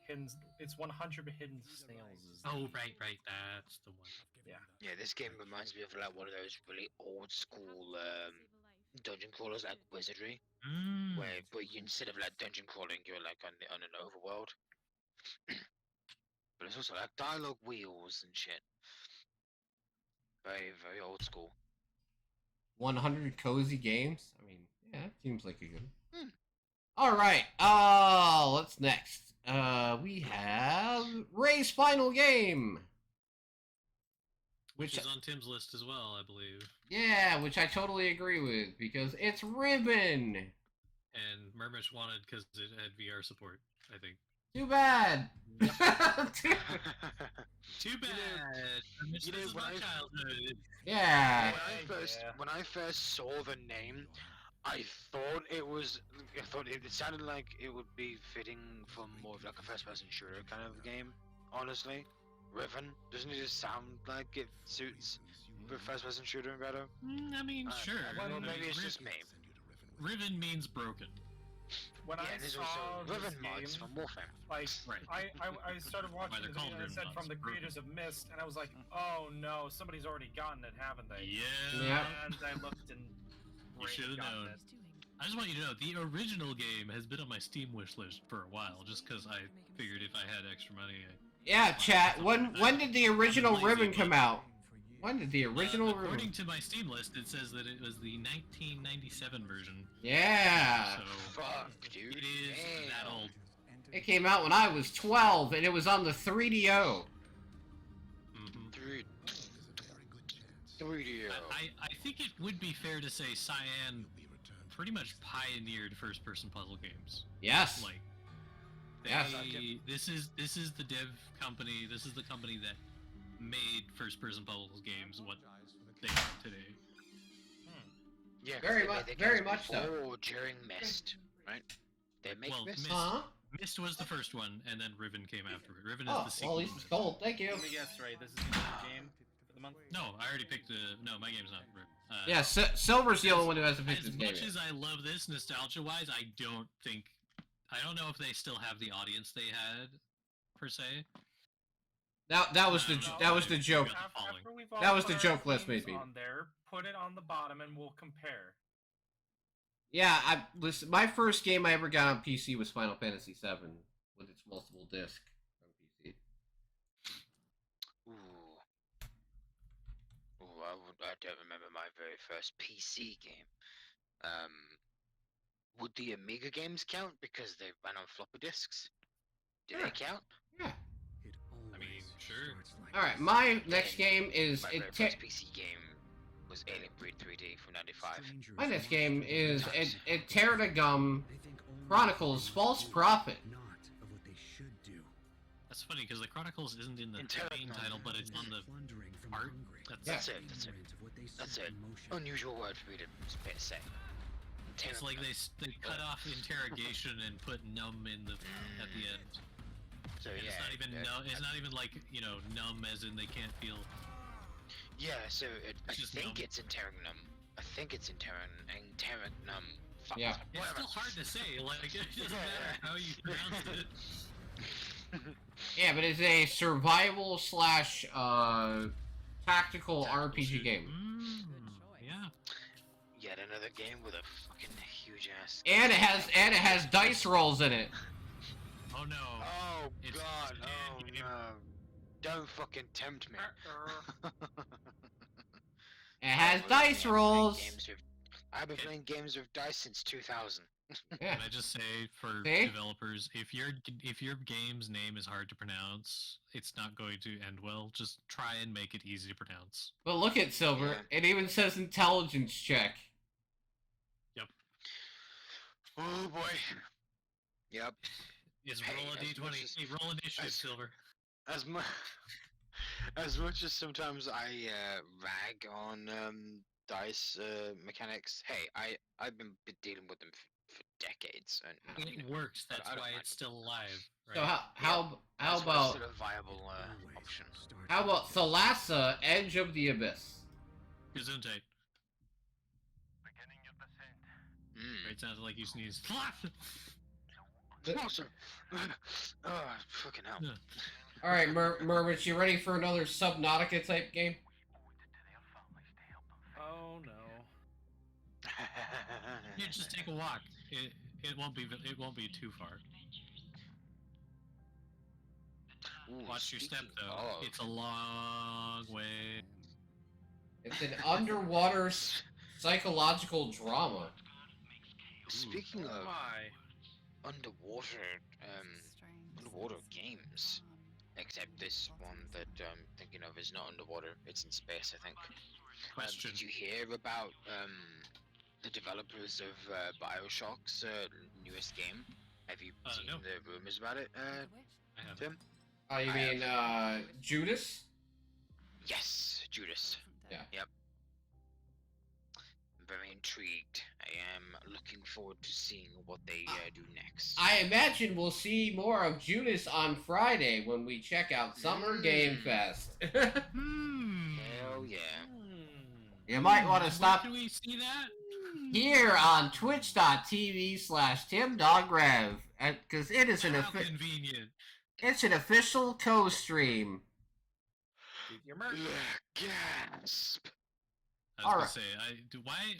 hidden, it's 100 hidden snails. Is Oh, right. That's the one. Yeah, this game reminds me of like one of those really old school dungeon crawlers like Wizardry, Mm. but you, instead of like dungeon crawling, you're like on an overworld. but it's also like dialogue wheels and shit. Very, very old school. 100 cozy games. I mean, yeah, that seems like a good. Hmm. All right. What's next? We have Ray's final game. Which is on Tim's list as well, I believe. Yeah, which I totally agree with because it's Ribbon. And Murmish wanted because it had VR support, I think. Too bad. Too bad. This is my childhood. Yeah. When I first saw the name, I thought it sounded like it would be fitting for more of like a first-person shooter kind of game. Honestly, Riven, doesn't it just sound like it suits the first-person shooter better? I mean, sure. Well, maybe it's just me. Riven means broken. When Yeah, I and there's saw also this Riven game, mods from Warframe. like, Right. I started watching they're the called video and it Riven said mods, from the broken. creators of Myst, and I was like, oh no, somebody's already gotten it, haven't they? Yeah. Yeah. And I looked and You Ray should have gotten known. it. I just want you to know, the original game has been on my Steam wish list for a while, just because I figured if I had extra money, Yeah, chat. When did the original Ribbon come out? When did the original Ribbon? according to my Steam list, it says that it was the 1997 version. Yeah. So Fuck, dude. it is that Damn. old. It came out when I was 12, and it was on the 3DO. Mhm. 3DO. I think it would be fair to say Cyan pretty much pioneered first-person puzzle games. Yes. Like, Yes. this is the dev company. This is the company that made first-person puzzle games what they are today. Yeah, 'cause Very they made much- their very games much so. before or during Myst, right? They make Well, Myst. Myst- Huh? Myst was the first one, and then Riven came after it. Riven is Oh, the sequel. well, at to least it's Myst. gold. Thank you. Let me guess, right? This is the other game for the month. No, I already picked the. No, my game's not. Yeah, Silver's the only one who hasn't picked As this game much yet. as I love this nostalgia-wise, I don't know if they still have the audience they had, per se. That was the joke. After we've all That was put the our joke list, games maybe. on there, put it on the bottom, and we'll compare. Yeah, listen. My first game I ever got on PC was Final Fantasy VII with its multiple disc on PC. Ooh. Ooh, I don't remember my very first PC game. Would the Amiga games count because they ran on floppy disks? Do Sure. they count? Yeah. I mean, sure. All right. My next game is My very first PC game was Alien Breed 3D from '95. my next game is Terradagum Chronicles False Prophet. That's funny because the Chronicles isn't in the main title, but it's on the art. That's it. That's it. Unusual word for me to say. It's like they cut off interrogation and put numb in the at the end. So And yeah, it's not even it's not even like numb as in they can't feel. yeah. So I just think numb. it's Interregnum. I think it's Interregnum. Fuck, Yeah. It's whatever. still hard to say. Like it doesn't matter how you pronounce it. Yeah, but it's a survival slash tactical RPG game, Yeah. Yet another game with a fucking huge ass. and it has dice rolls in it. Oh no. Oh It's god. a Oh dead game. no. Don't fucking tempt me. It has I've been dice playing rolls. I've been playing games with dice since 2000. Yeah. Can I just say for See? developers, if your game's name is hard to pronounce, it's not going to end well. Just try and make it easy to pronounce. But look at Silver. Yeah. It even says intelligence check. Oh boy. Yep. It's Hey, roll a as d20. much as- Hey, roll initiative, as- Silver. As much as much as sometimes I rag on dice mechanics, hey, I've been dealing with them for decades, and It works. I That's don't why mind it's still alive. Right? So how that's why it's about still a viable option. Thalassa, Edge of the Abyss? Gesundheit. Mm. It sounded like you sneezed. Awesome. Oh, fucking hell. Yeah. All right, Merwich, you ready for another Subnautica type game? Oh no. Yeah, just take a walk. It won't be too far. Ooh, Watch your step speaking though. of- It's a long way. It's an underwater psychological drama. Speaking Oh of my. underwater games, except this one that I'm thinking of is not underwater. It's in space, I think. Question. Did you hear about the developers of Bioshock's newest game? Have you seen No. the rumors about it, I have. Tim? You I mean Judas? Yes, Judas. Yeah. Yep. I'm very intrigued. I am looking forward to seeing what they do next. I imagine we'll see more of Judas on Friday when we check out Summer Game Fest. Hell yeah. You might want to Where stop can we see that? here on twitch.tv/TimDogRev, because it is How convenient. it's an official co-stream. Get your merch. Gasp. I was All gonna right. say,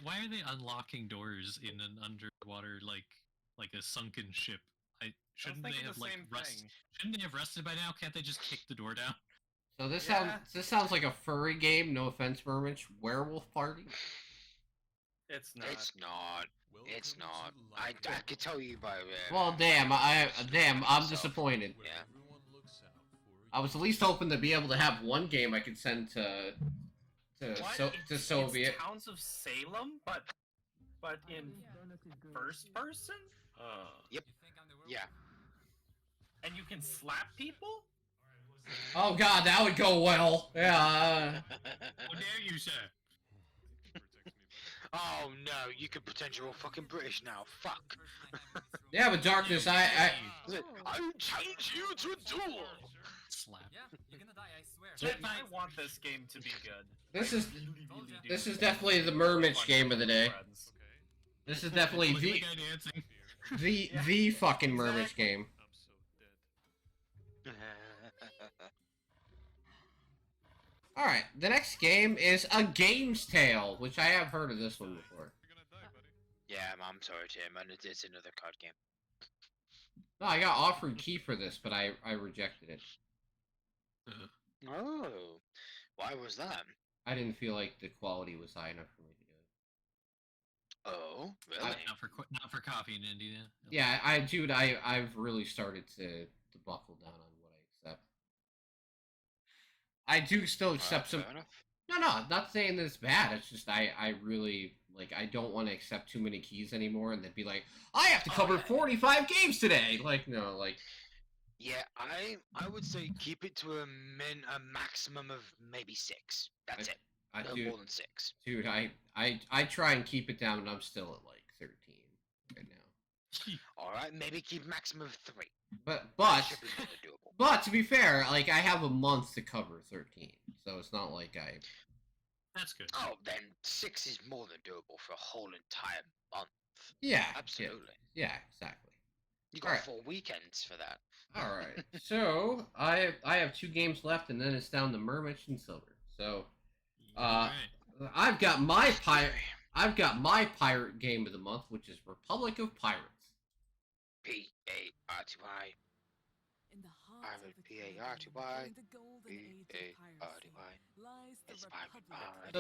why are they unlocking doors in an underwater like a sunken ship? Shouldn't they thinking have the like same rust? thing. Shouldn't they have rested by now? Can't they just kick the door down? So this Yeah. sounds like a furry game. No offense, Mermich. Werewolf Party. It's not. It's not. It's not. I could tell you by. Well, damn. I'm disappointed. Yeah. I was at least hoping to be able to have one game I could send to What? Soviet. It's Towns of Salem, but in first person? Yep. Yeah. And you can slap people? Oh god, that would go well. Yeah. How dare you, sir? Oh no, you could pretend you're all fucking British now. Fuck. Yeah, but Darkness, I I challenge you to a duel. Slap. You're gonna die, I swear. I want this game to be good. this is Really do. this is definitely the Mermich game of the day. Friends. This is definitely Look at the the guy dancing. the fucking Mermich game. All right, the next game is A Game's Tale, which I have heard of this one before. Yeah, I'm sorry, Tim, and it's another card game. No, I got offered key for this, but I rejected it. Oh, why was that? I didn't feel like the quality was high enough for me to do it. Oh, really? Not for coffee in India. Yeah, dude, I've really started to buckle down on what I accept. I do still accept some. Fair enough. No, not saying that it's bad. It's just I really like I don't want to accept too many keys anymore, and then be like, I have to cover 45 games today. Like no, like Yeah, I would say keep it to a maximum of maybe 6. That's it. No dude, more than 6. dude, I try and keep it down, and I'm still at like 13 right now. All right, maybe keep maximum of 3. But Should be more than doable. but to be fair, like I have a month to cover 13, so it's not like I. That's good. Oh, then 6 is more than doable for a whole entire month. Yeah, Absolutely. Yeah, exactly. You got Alright. 4 weekends for that. All right. So I have 2 games left, and then it's down to Mermich and Silver. So Alright. I've got my pirate game of the month, which is Republic of Pirates. P-A-R-T-Y. In the heart of the P-A-R-T-Y, during the golden age of piracy, P-A-R-T-Y. lies the It's Pirate Republic. Pirate.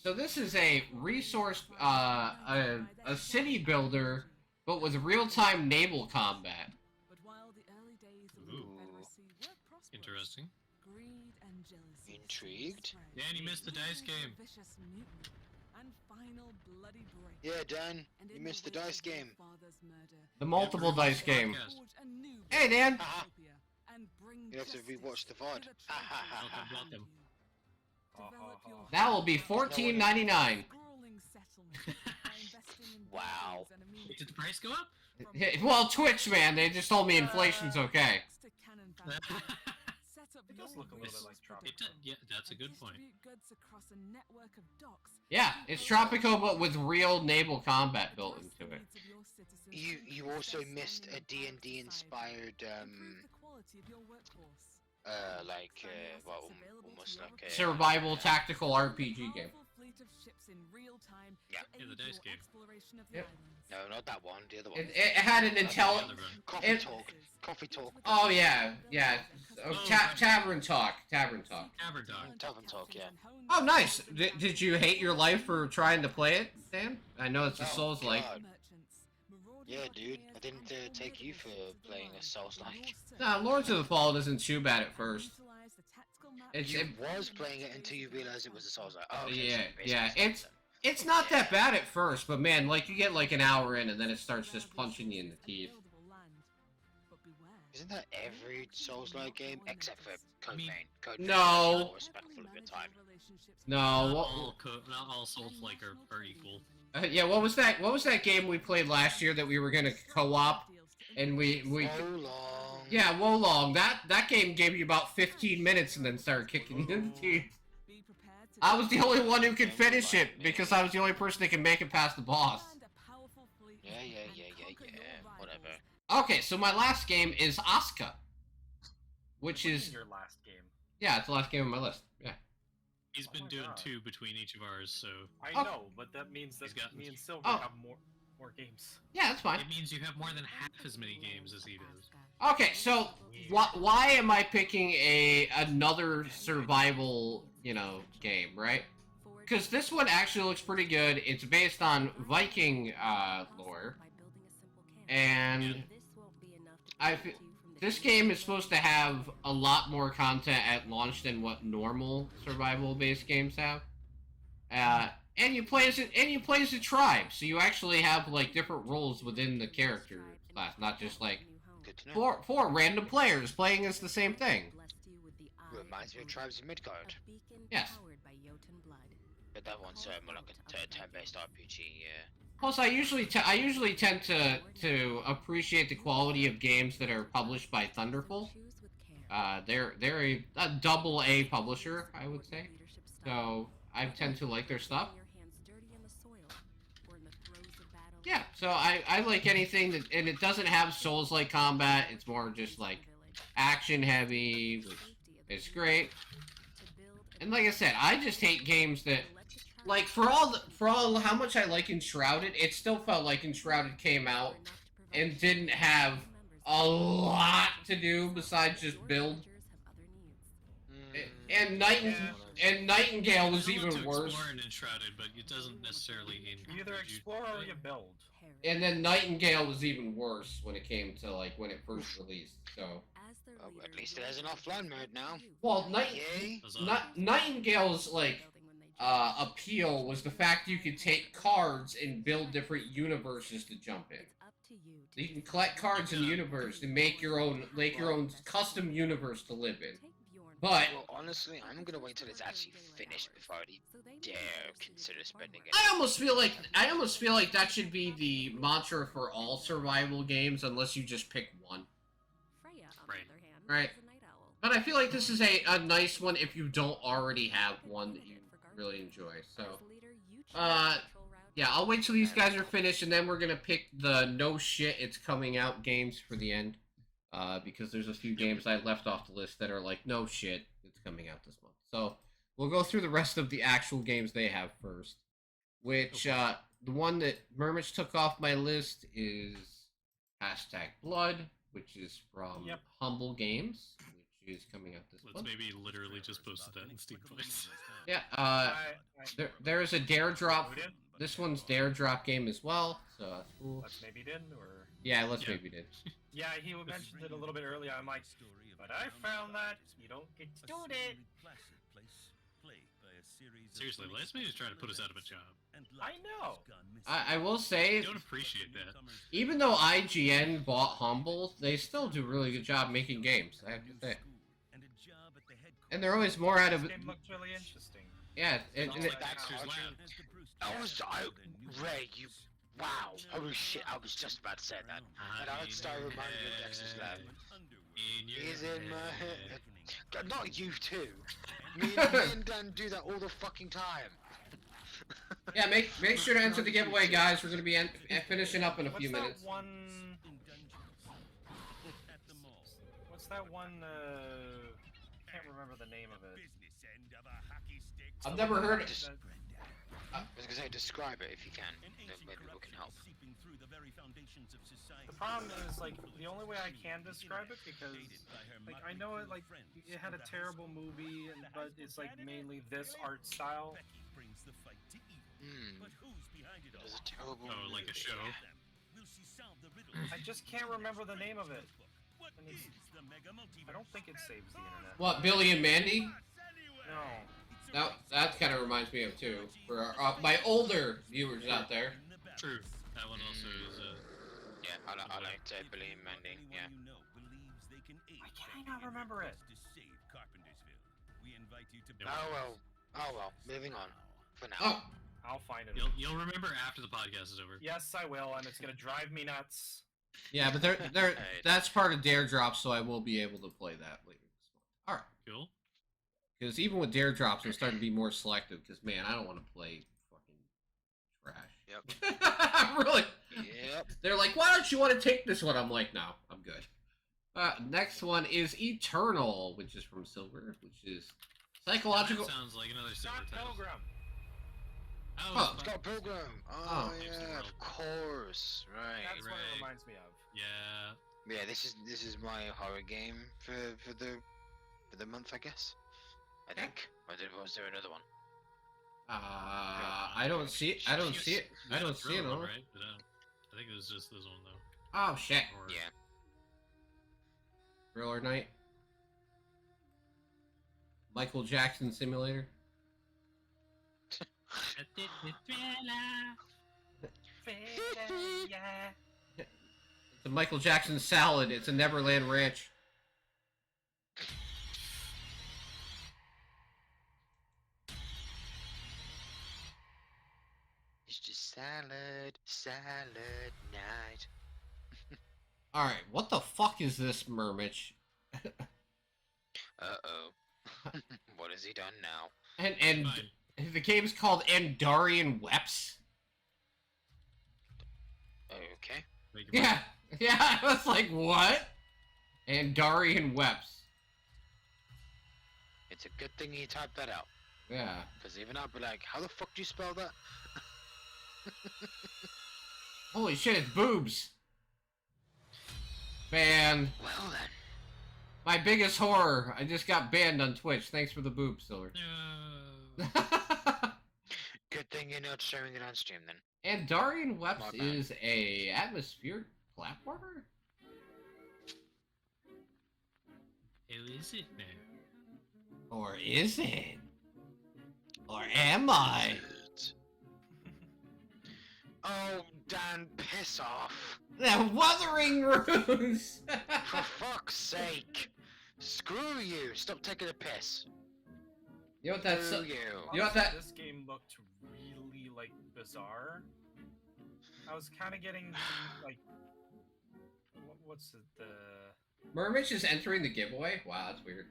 So this is a resource a city builder, but with real-time naval combat. But while the early days of the Ooh. Confederacy were prosperous, Interesting. greed and jealousy Intrigued? spread, Dan, you missed the dice leading to game. vicious mutiny and final bloody break. Yeah, Dan, And you in missed the wake dice of their game. father's murder, The multiple Yeah, dice game. podcast. forge a new Hey, Dan. Haha. utopia and bring You have to justice rewatch the to VOD. the Ha, ha, ha, tragedy ha. around Welcome. you. Develop your That will be $14.99. sprawling settlement by investing in Wow. buildings and amenities. Did the price go up? From Well, Twitch, man, they just told me inflation's okay. to cannon factories. Set up It does your look a little bit resource like Tropico. production Yeah, that's a and good point. distribute goods across a network of docks. Yeah, it's Tropico, but with real naval combat built Address into the it. needs of your citizens You through also access missed and a empowered D&D society. inspired, Improve the quality of your workforce. like, well, almost like a... Survival tactical RPG game. Powerful fleet of ships in real time Yeah. to Yeah, the aid dice your game. exploration of the Yep. islands. No, not that one. The other one. It had an The Intel. other one. Coffee it- talk. Coffee talk. Oh yeah, yeah. Oh, Oh, Tavern Talk. Tavern Talk. Tavern Talk. Tavern Talk, yeah. Oh, nice. Did you hate your life for trying to play it, Dan? I know it's a Oh, Souls-like. God. Yeah, dude. I didn't take you for playing a Souls-like. Nah, Lords of the Fallen isn't too bad at first. It's You was playing it until you realized it was a Souls-like. Oh, okay, Yeah, so basically yeah, Souls then. it's not that bad at first, but man, like you get like an hour in and then it starts just punching you in the teeth. Isn't that every Souls-like game except for Code mean, Vein? Code No. Vein is more respectful of your time. No, Not all Souls-like are equal. yeah. What was that? What was that game we played last year that we were gonna co-op and we So long. yeah, Wolong. That game gave you about 15 minutes and then started kicking you in the teeth. I was the only one who could finish it because I was the only person that could make it past the boss. Yeah. Whatever. Okay, so my last game is Asuka, which What is your last game? yeah, it's the last game on my list. Yeah. He's Oh been my doing God. 2 between each of ours, so I Oh. know, but that means that He's got- me and Silver Oh. have more games. Yeah, that's fine. it means you have more than half as many games as he does. Okay, so why am I picking another survival, game, right? Because this one actually looks pretty good. It's based on Viking lore, and this game is supposed to have a lot more content at launch than what normal survival-based games have. And you play as a tribe, so you actually have like different roles within the character class, not just like Good to know. four random players playing as the same thing. Reminds me of Tribes of Midgard. Yes. But that one's more like a turn-based RPG, yeah. Plus, I usually tend to appreciate the quality of games that are published by Thunderful. They're a double A publisher, I would say. So I tend to like their stuff. Yeah, so I like anything that, and it doesn't have Souls-like combat. It's more just like action heavy, which is great. And like I said, I just hate games that, like, for all how much I like Enshrouded, it still felt like Enshrouded came out and didn't have a lot to do besides just build. And Nightingale was There's a lot even to worse. explore in Enshrouded, but it doesn't necessarily You either explore or you build. And then Nightingale was even worse when it came to like when it first released. So, Oh, at least it has an offline mode now. well, Yay. Nightingale's like appeal was the fact you could take cards and build different universes to jump in. You can collect cards in the universe and make your own custom universe to live in. But Well, honestly, I'm gonna wait till it's actually finished before I dare consider spending it. I almost feel like that should be the mantra for all survival games, unless you just pick one. Right. But I feel like this is a nice one if you don't already have one that you really enjoy. So, yeah, I'll wait till these guys are finished, and then we're gonna pick the no shit it's coming out games for the end. Because there's a few games I left off the list that are like, no shit, it's coming out this month. So, we'll go through the rest of the actual games they have first. Which, the one that Murmich took off my list is #Blood, which is from Yep. Humble Games, which is coming out this Let's month. maybe literally just posted that in Steam Points. Yeah, there is a Dare Drop. Who did? This one's Dare Drop game as well, so that's cool. Let's maybe didn't, or Yeah, let's Yeah. maybe did. yeah, he mentioned it a little bit earlier. I'm like, but I found that you don't get to do it. Seriously, Last Minute is trying to put us out of a job. I know. I will say, I don't appreciate that. even though IGN bought Humble, they still do a really good job making games, I have to say. And they're always more out of This it. game looks really interesting. Yeah, and Sounds it, like Baxter's Lab. Ray, you, wow, holy shit, I was just about to say that. That art style reminded me of Dexter's Lab. In your He's in my head. head. Not you too. Me and Dan do that all the fucking time. yeah, make sure to enter the giveaway, guys. We're gonna be finishing up in a few minutes. What's that one? Can't remember the name of it. I've never heard it. Just- I was gonna say, describe it if you can. Then maybe people can help. The problem is, like, the only way I can describe it, because, like, I know it, like, it had a terrible movie, but it's, like, mainly this art style. There's a terrible Oh, like a show? I just can't remember the name of it. And I don't think it saves the internet. What, Billy and Mandy? No. That kind of reminds me of too. For my older viewers out there. True. That one also is. Yeah, I like Billy and Mandy. Yeah. Why can I not remember it? Oh well. Moving on. For now. Oh, I'll find it. You'll remember after the podcast is over. Yes, I will, and it's gonna drive me nuts. yeah, but that's part of Dare Drop, so I will be able to play that later this month. All right. Cool. Because even with Dare Drops, I'm starting to be more selective. Because man, I don't want to play fucking trash. Yep. Really. Yep. They're like, why don't you want to take this one? I'm like, no, I'm good. Next one is Eternal, which is from Silver, which is psychological. That sounds like another Silver Scott title. Pilgrim. Oh, Huh. Scott Pilgrim. Oh. Yeah, of course. Right. That's what it reminds me of. yeah. Yeah, this is my horror game for the month, I guess. I think. Or was there another one? I don't see it. I don't see it. I don't see it. Right? But, I think it was just this one though. Oh shit. Or, Yeah. Thriller Night. Michael Jackson Simulator. It's a Michael Jackson salad. It's a Neverland Ranch. It's just salad night. All right, what the fuck is this, Murmich? Uh-oh. What has he done now? And Fine. the game's called Andarian Weps. Okay. Make it Yeah, yeah. I was like, what? Andarian Weps. It's a good thing he typed that out. Yeah. Because even I'd be like, how the fuck do you spell that? Holy shit, it's boobs. Man, Well then. my biggest horror. I just got banned on Twitch. Thanks for the boobs, Silver. Good thing you're not showing it on stream then. Andarian Weps My bad. is a atmospheric platformer? Who is it now? Or is it? Or am I? Oh, Dan, piss off. The Wuthering Ruse! For fuck's sake. Screw you. Stop taking a piss. You know what that's... Screw you. You know what that- This game looked really, like, bizarre. I was kind of getting, like... What's it, the... Murmich is entering the giveaway? Wow, that's weird.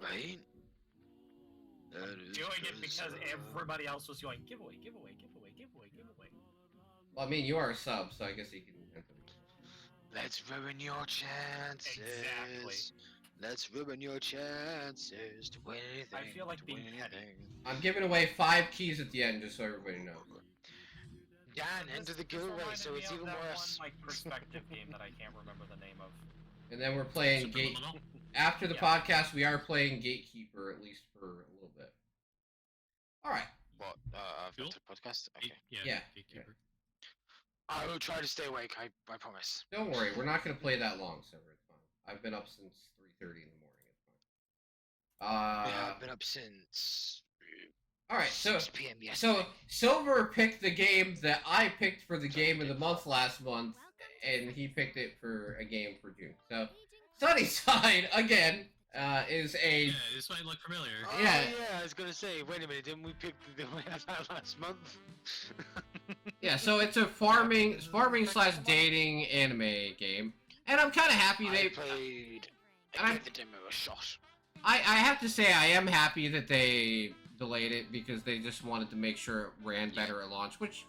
Right? Doing it because everybody else was going, giveaway, giveaway, giveaway, giveaway, giveaway. Well, I mean, you are a sub, so I guess you can enter. Let's ruin your chances. Exactly. Let's ruin your chances to win anything. I feel like to being win petty. anything. I'm giving away 5 keys at the end, just so everybody knows. Dan, enter the This giveaway, reminded so me it's of even that worse. One, like, perspective game that I can't remember the name of. And then we're playing Gate... Subliminal? After the Yeah. podcast, we are playing Gatekeeper, at least for a little bit. Alright. What? Cool. After podcast? Okay. Yeah. Gatekeeper. I will try to stay awake, I promise. Don't worry, we're not going to play that long, so it's fine. I've been up since 3:30 in the morning. It's fine. Yeah, I've been up since Alright, so 6 p.m. yesterday. Silver picked the game that I picked for the game of the month last month, and he picked it for a game for June. So, Sunnyside, again, is a... Yeah, this might look familiar. Oh, yeah. I was gonna say, wait a minute, didn't we pick the way I had last month? Yeah, so it's a farming slash dating anime game. And I'm kind of happy I they... played... and I I'm- gave the demo a shot. I have to say I am happy that they delayed it because they just wanted to make sure it ran better at launch, which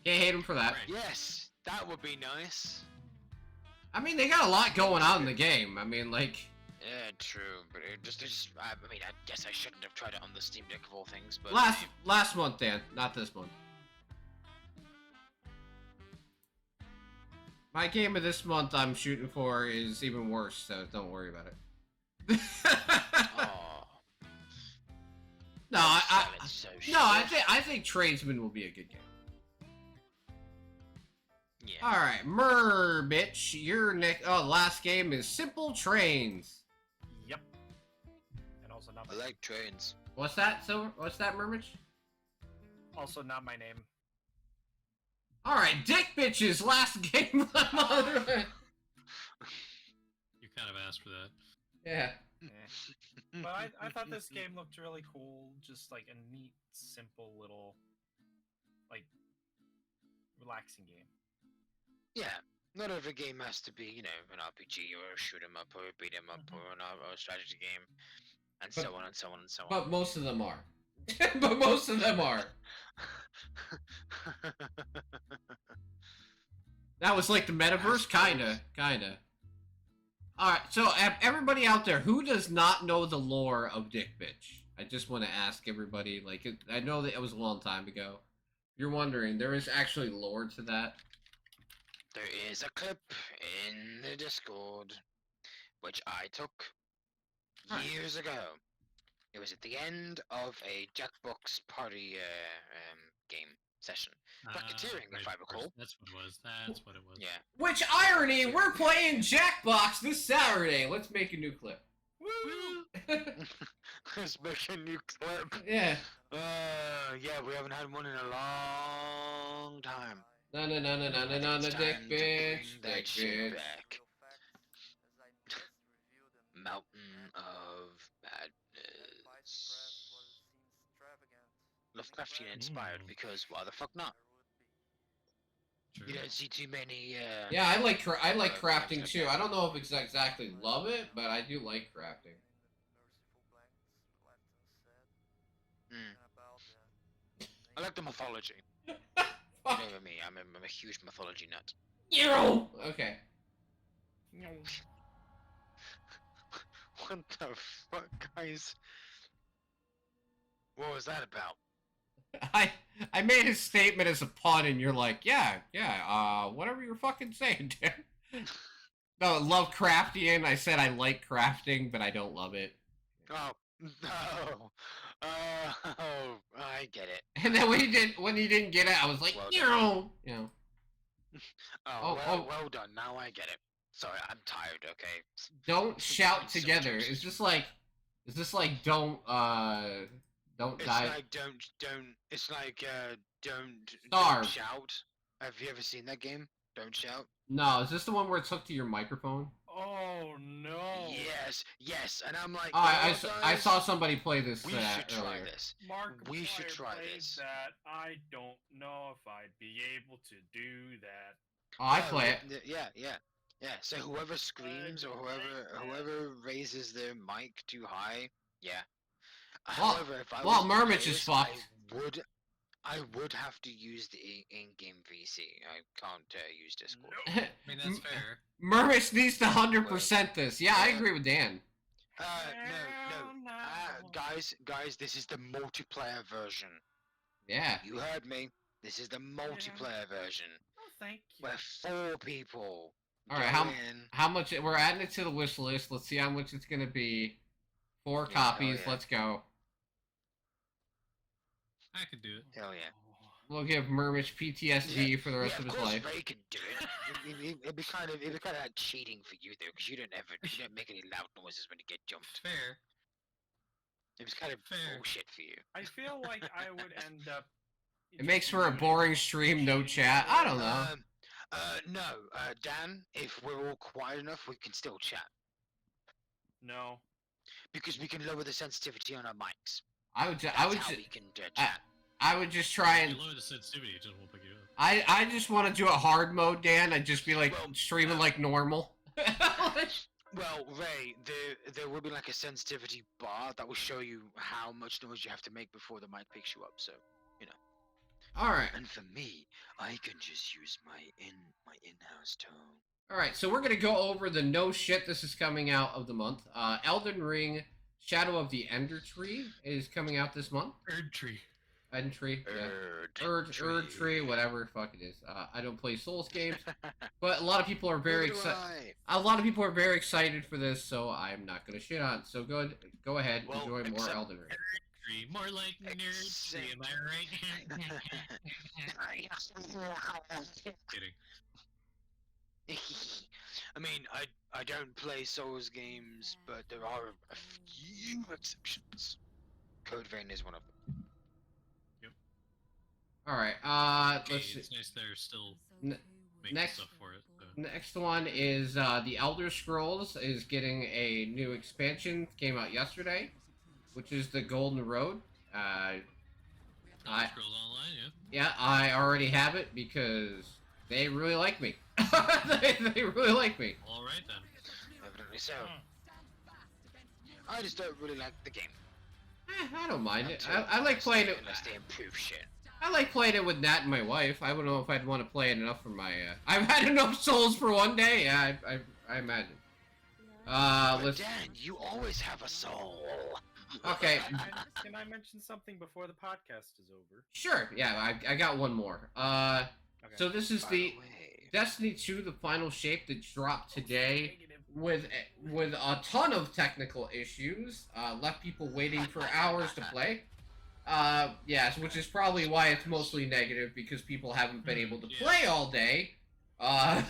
can't hate them for that. Right. Yes, that would be nice. I mean, they got a lot going on in the game. I mean, like, Yeah, true, but I mean, I guess I shouldn't have tried it on the Steam Deck of all things, but Last month, Dan, not this month. My game of this month I'm shooting for is even worse, so don't worry about it. oh, No, I think Tradesman will be a good game. yeah. All right, bitch, your next. Oh, last game is Simple Trains. Yep. And also not I my like trains. What's that, Silver? What's that, Mermich? also not my name. All right, Dick Bitch's last game. You kind of asked for that. Yeah. But I thought this game looked really cool. Just like a neat, simple little, like, relaxing game. Yeah, not every game has to be, an RPG or a shoot 'em up or a beat 'em up or a strategy game, and But- so on and so on and so on. But most of them are. But most of them are. That was like the metaverse, kinda. All right, so everybody out there, who does not know the lore of Dick Bitch? I just want to ask everybody. Like, I know that it was a long time ago. You're wondering, there is actually lore to that. There is a clip in the Discord, which I took Alright. years ago. It was at the end of a Jackbox party game session. Racketeering, if Right, I of course, recall. That's what it was. That's what it was. Yeah. Which irony! We're playing Jackbox this Saturday. Let's make a new clip. Woo! Let's make a new clip. Yeah. Yeah, we haven't had one in a long time. No, I think it's Dick time to Bitch, bring that Dick shit Bitch. back. Mountain of Madness. Lovecraftian inspired because why the fuck not? True. You don't see too many. Yeah, I like crafting things like too. that. I don't know if it's exactly love it, but I do like crafting. I like the mythology. You Fuck know me, I'm a huge mythology nut. you! Okay. What the fuck, guys? What was that about? I made a statement as a pun, and you're like, yeah, whatever you're fucking saying, dude. No, Lovecraftian. I said I like crafting, but I don't love it. Oh no! Oh, I get it. And then when you didn't get it, I was like, Well you know. Oh, Oh. well done. Now I get it. Sorry, I'm tired. Okay. Don't shout Some together. jokes. Is this like don't It's die? like don't. It's like don't Starve. shout. Have you ever seen that game? Don't shout. No, is this the one where it's hooked to your microphone? Oh no! Yes, and I'm like, Oh, I guys, saw somebody play this We should try earlier. this. Mark, We should try played this. That I don't know if I'd be able to do that. Oh, I Yeah, play it. Yeah. So whoever screams or whoever raises their mic too high, yeah. Well- However, if I well, was to Murmich play is this, fucked. I would have to use the in-game VC. I can't use Discord. I mean, that's fair. Murmich needs to 100% this. Yeah, I agree with Dan. No. No. Guys, this is the multiplayer version. Yeah. You heard me. This is the multiplayer version. Oh, thank you. Where 4 people. All right, go how- in. How much? We're adding it to the wish list. Let's see how much it's gonna be. 4 Yeah, hell copies. yeah. Let's go. I could do it. Hell yeah. We'll give Murmich PTSD for the rest of his course life. Ray can do it. It'd be kind of like cheating for you though, because you don't make any loud noises when you get jumped. Fair. It was kind of Fair. bullshit for you. I feel like I would end up. It makes for a boring stream, no chat. I don't know. Dan, if we're all quiet enough, we can still chat No. because we can lower the sensitivity on our mics. I would That's I would how ju- we can chat. I would just try If and you lower the sensitivity, it just won't pick you up. I just want to do a hard mode, Dan. I'd just be like Well, streaming like normal. Well, Ray, there will be like a sensitivity bar that will show you how much noise you have to make before the mic picks you up. So, All right. and for me, I can just use my in-house tone. All right, so we're gonna go over the no shit this is coming out of the month. Elden Ring: Shadow of the Ender Tree is coming out this month. Erd tree. Ender Tree, yeah. Erd Erd Tree, whatever, fuck it is. I don't play Souls games, but a lot of people are very excited. A lot of people are very excited for this, so I'm not gonna shit on it. So go ahead, Well, enjoy more except- Elden Ring. Tree. More like nerd tree, am I right? Kidding. I mean, I don't play Souls games, but there are a few exceptions. Code Vein is one of them. All right, Okay, let's see. it's nice they're still N- making next- stuff for it. So. Next one is the Elder Scrolls is getting a new expansion. Came out yesterday, which is the Golden Road. I Scrolls Online, yeah, I already have it because they really like me. they really like me. yeah. All right then. Evidently so. I just don't really like the game. I don't mind it. Until- I like playing it. Unless they improve shit. I like playing it with Nat and my wife. I don't know if I'd want to play it enough for my. I've had enough souls for one day. Yeah, I imagine. But Let's. Dan, you always have a soul. Okay. Can I mention something before the podcast is over? Sure. Yeah, I got one more. Okay. So this is By the the way, Destiny 2, the final shape that dropped today with a ton of technical issues. Left people waiting for hours to play. Yes, which is probably why it's mostly negative because people haven't been able to Yeah. play all day. That's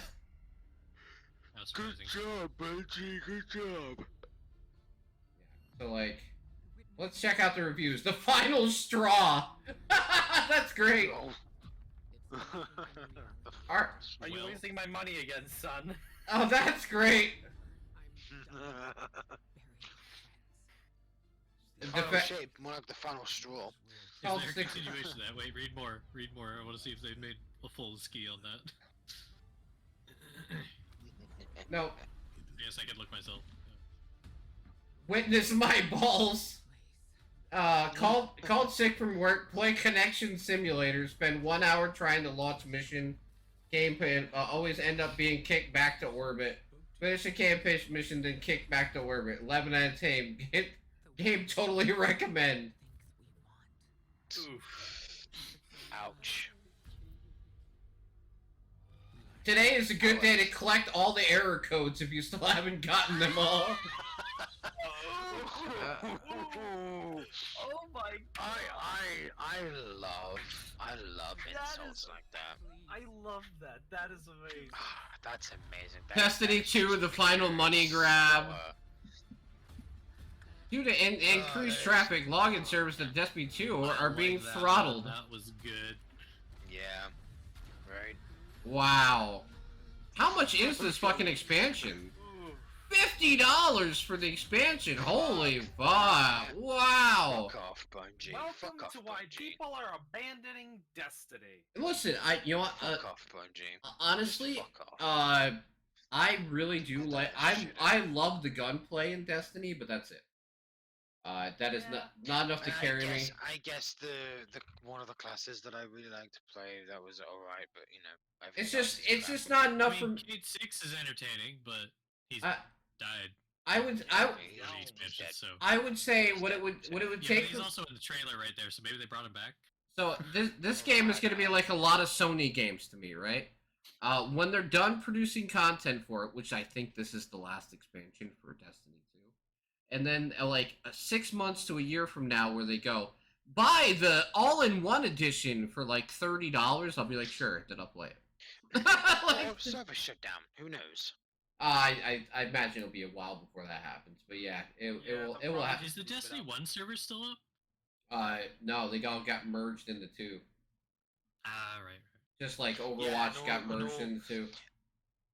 good amazing. job, Benji. Good job. So like, let's check out the reviews. The final straw. That's great. Are Are you Well- wasting my money again, son? oh, that's great. The Final fa- shape, more like the final straw. Is I'll there a stick- continuation of that? Wait, read more. Read more. I want to see if they've made a full ski on that. no, Yes, I can look myself. witness my balls. Called sick from work. Play Connection Simulator. Spend 1 hour trying to launch mission. Campaign. Always end up being kicked back to orbit. Finish a campaign mission, then kick back to orbit. 11 out of 10. Game totally recommend. Oof. Ouch. Today is a good day to collect all the error codes if you still haven't gotten them all. Oh my I love insults like that. I love that. That is amazing. That's amazing. Destiny 2, the final money grab. Due to increased traffic, login service to Destiny 2 are being Like that throttled. one, That was good. Yeah. Right. Wow. How much is this fucking expansion? Ooh. $50 for the expansion. Holy fuck. Wow. Fuck off, Bungie. Welcome Fuck off, to why Bungie. people are abandoning Destiny. Listen, you know what? Fuck off, Bungie. Honestly, Fuck off. I really do like. I love the gunplay in Destiny, but that's it. That is not enough to carry me. I guess the one of the classes that I really like to play that was alright, but you know, I've It's forgotten just his it's just crap. not I enough mean, for. Kate 6 is entertaining, but he's I- died I would for the expansion, so. I would say what it would Yeah, but take. he's also in the trailer right there, so maybe they brought him back. So this game is going to be like a lot of Sony games to me, right? When they're done producing content for it, which I think this is the last expansion for Destiny 2, and then 6 months to a year from now, where they go buy the all-in-one edition for like $30, I'll be like, sure, then I'll play it. Or server shut down. Who knows? I imagine it'll be a while before that happens, but yeah, it will happen. Is the Destiny 1 server still up? No, they all got merged into 2. Ah, right. Just like Overwatch no, got merged no. into 2.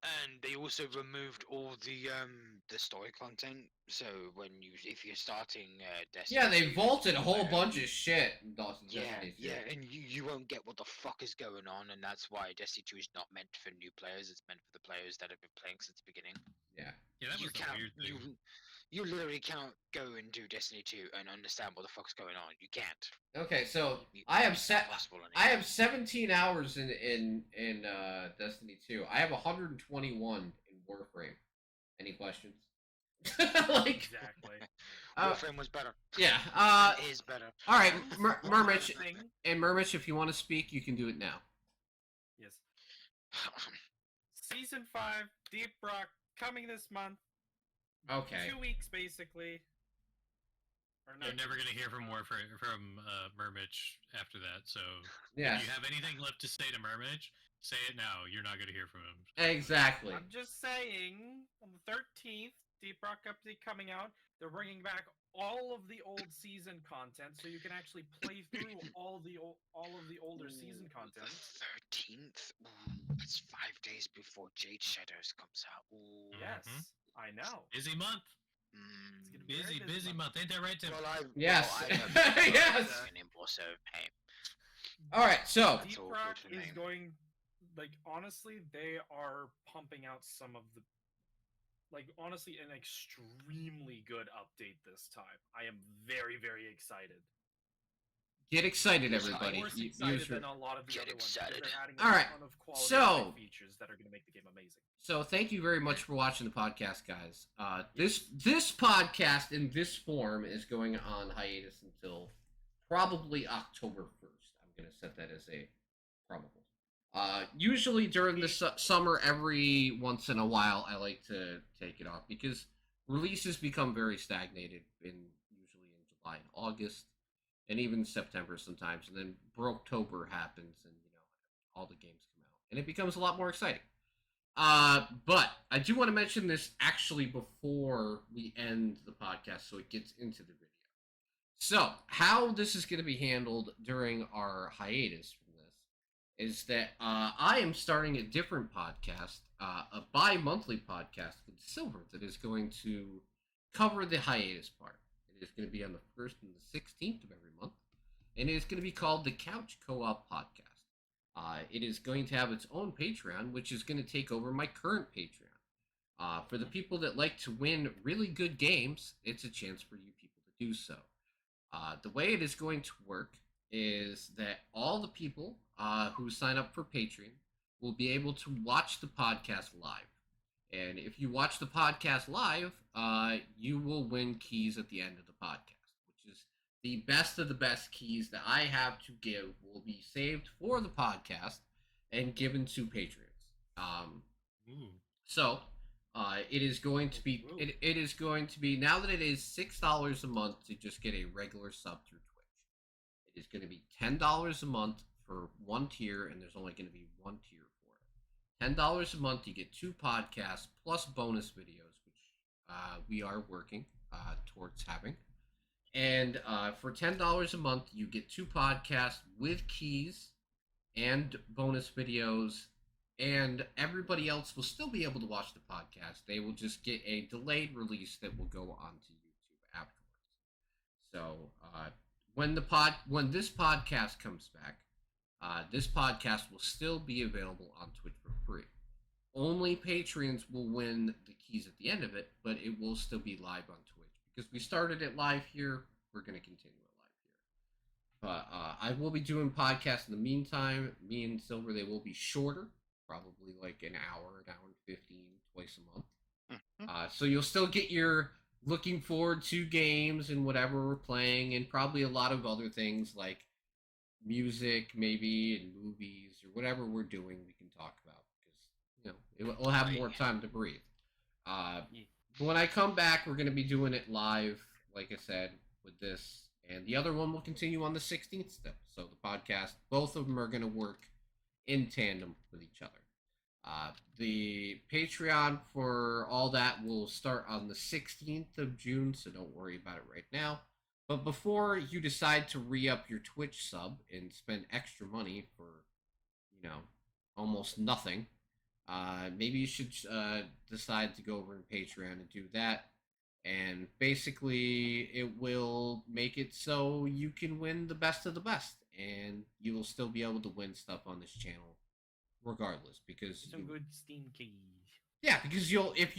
And they also removed all the story content. So if you're starting Destiny, Yeah, they 2, vaulted a you whole won't- bunch of shit in Dawson's Yeah, Destiny 2. yeah, and you won't get what the fuck is going on, and that's why Destiny 2 is not meant for new players. It's meant for the players that have been playing since the beginning. Yeah. Yeah, that you was the can't weird thing. You literally can't go and do Destiny 2 and understand what the fuck's going on. You can't. Okay, so You- I have it's set. not possible I anymore. have 17 hours in Destiny 2. I have 121 in Warframe. Any questions? Like, Exactly. Warframe was better. yeah. And is better. All right, One other Murmich, thing- and Murmich, if you want to speak, you can do it now. Yes. Season 5, Deep Rock, coming this month. Okay. 2 weeks, basically. Or You're never gonna hear from Murmich after that. So Yeah. if you have anything left to say to Murmich, say it now. You're not gonna hear from him. Exactly. I'm just saying, on the 13th, Deep Rock Update coming out. They're bringing back all of the old season content, so you can actually play through all of the older season content. The 13th? Ooh, that's 5 days before Jade Shadows comes out. Ooh. Yes, Mhm. I know. Busy month. Mm. It's gonna be a very Busy month. Ain't that right, Tim? Well, I Yes. Well, I have Yes. an impulse, so hey. All right, so That's Deep all Rock good to is me. going, like, honestly, they are pumping out some of the, like, honestly, an extremely good update this time. I am very, very excited. get excited, Yes, everybody. More You- excited use your- than a lot of the Get other ones. because excited. They're adding All right, a ton of quality so- features that are going to make the game amazing. So thank you very much for watching the podcast, guys. This podcast in this form is going on hiatus until probably October 1st. I'm gonna set that as a probable. Usually during the summer, every once in a while, I like to take it off because releases become very stagnated usually in July and August, and even September sometimes, and then Brooktober happens, and all the games come out, and it becomes a lot more exciting. But I do want to mention this actually before we end the podcast so it gets into the video. So, how this is going to be handled during our hiatus from this is that I am starting a different podcast, a bi-monthly podcast with Silver that is going to cover the hiatus part. It is going to be on the 1st and the 16th of every month, and it is going to be called the Couch Co-op Podcast. It is going to have its own Patreon, which is going to take over my current Patreon. For the people that like to win really good games, it's a chance for you people to do so. The way it is going to work is that all the people who sign up for Patreon will be able to watch the podcast live. And if you watch the podcast live, you will win keys at the end of the podcast, which is the best of the best keys that I have to give will be saved for the podcast and given to patrons. So it is going to be it is going to be now that it is $6 a month to just get a regular sub through Twitch. It is going to be $10 a month for one tier, and there's only going to be one tier for it. $10 a month, you get 2 podcasts plus bonus videos, which we are working towards having. And for $10 a month, you get 2 podcasts with keys and bonus videos, and everybody else will still be able to watch the podcast. They will just get a delayed release that will go onto YouTube afterwards. So when this podcast comes back, this podcast will still be available on Twitch for free. Only patrons will win the keys at the end of it, but it will still be live on Twitch. Because we started it live here, we're going to continue it live here. But I will be doing podcasts in the meantime. Me and Silver, they will be shorter, probably like an hour and 15, twice a month. So you'll still get your looking forward to games and whatever we're playing, and probably a lot of other things like music, maybe, and movies, or whatever we're doing we can talk about, because we'll have more time to breathe. But when I come back, we're going to be doing it live, like I said, with this. And the other one will continue on the 16th still. So the podcast, both of them are going to work in tandem with each other. The Patreon for all that will start on the 16th of June, so don't worry about it right now. But before you decide to re-up your Twitch sub and spend extra money for, almost nothing, maybe you should decide to go over in Patreon and do that. And basically, it will make it so you can win the best of the best. And you will still be able to win stuff on this channel regardless. Because Some good Steam keys. yeah, because if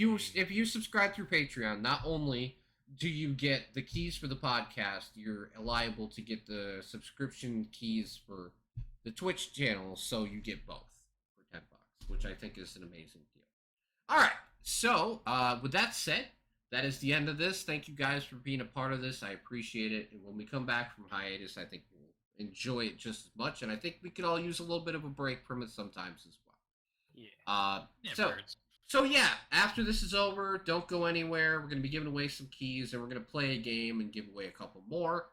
you subscribe through Patreon, not only do you get the keys for the podcast, you're liable to get the subscription keys for the Twitch channel, so you get both for $10, which I think is an amazing deal. All right, so with that said, that is the end of this. Thank you guys for being a part of this. I appreciate it. And when we come back from hiatus, I think we'll enjoy it just as much. And I think we could all use a little bit of a break from it sometimes as well. Yeah. So yeah, after this is over, don't go anywhere. We're going to be giving away some keys, and we're going to play a game and give away a couple more.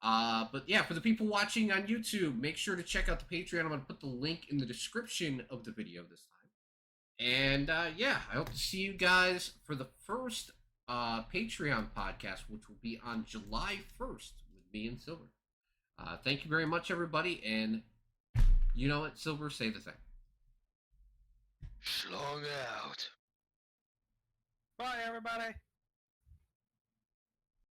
But yeah, for the people watching on YouTube, make sure to check out the Patreon. I'm going to put the link in the description of the video this time. And yeah, I hope to see you guys for the first Patreon podcast, which will be on July 1st with me and Silver. Thank you very much, everybody. And you know what, Silver, say the thing. Schlong out. Bye, everybody.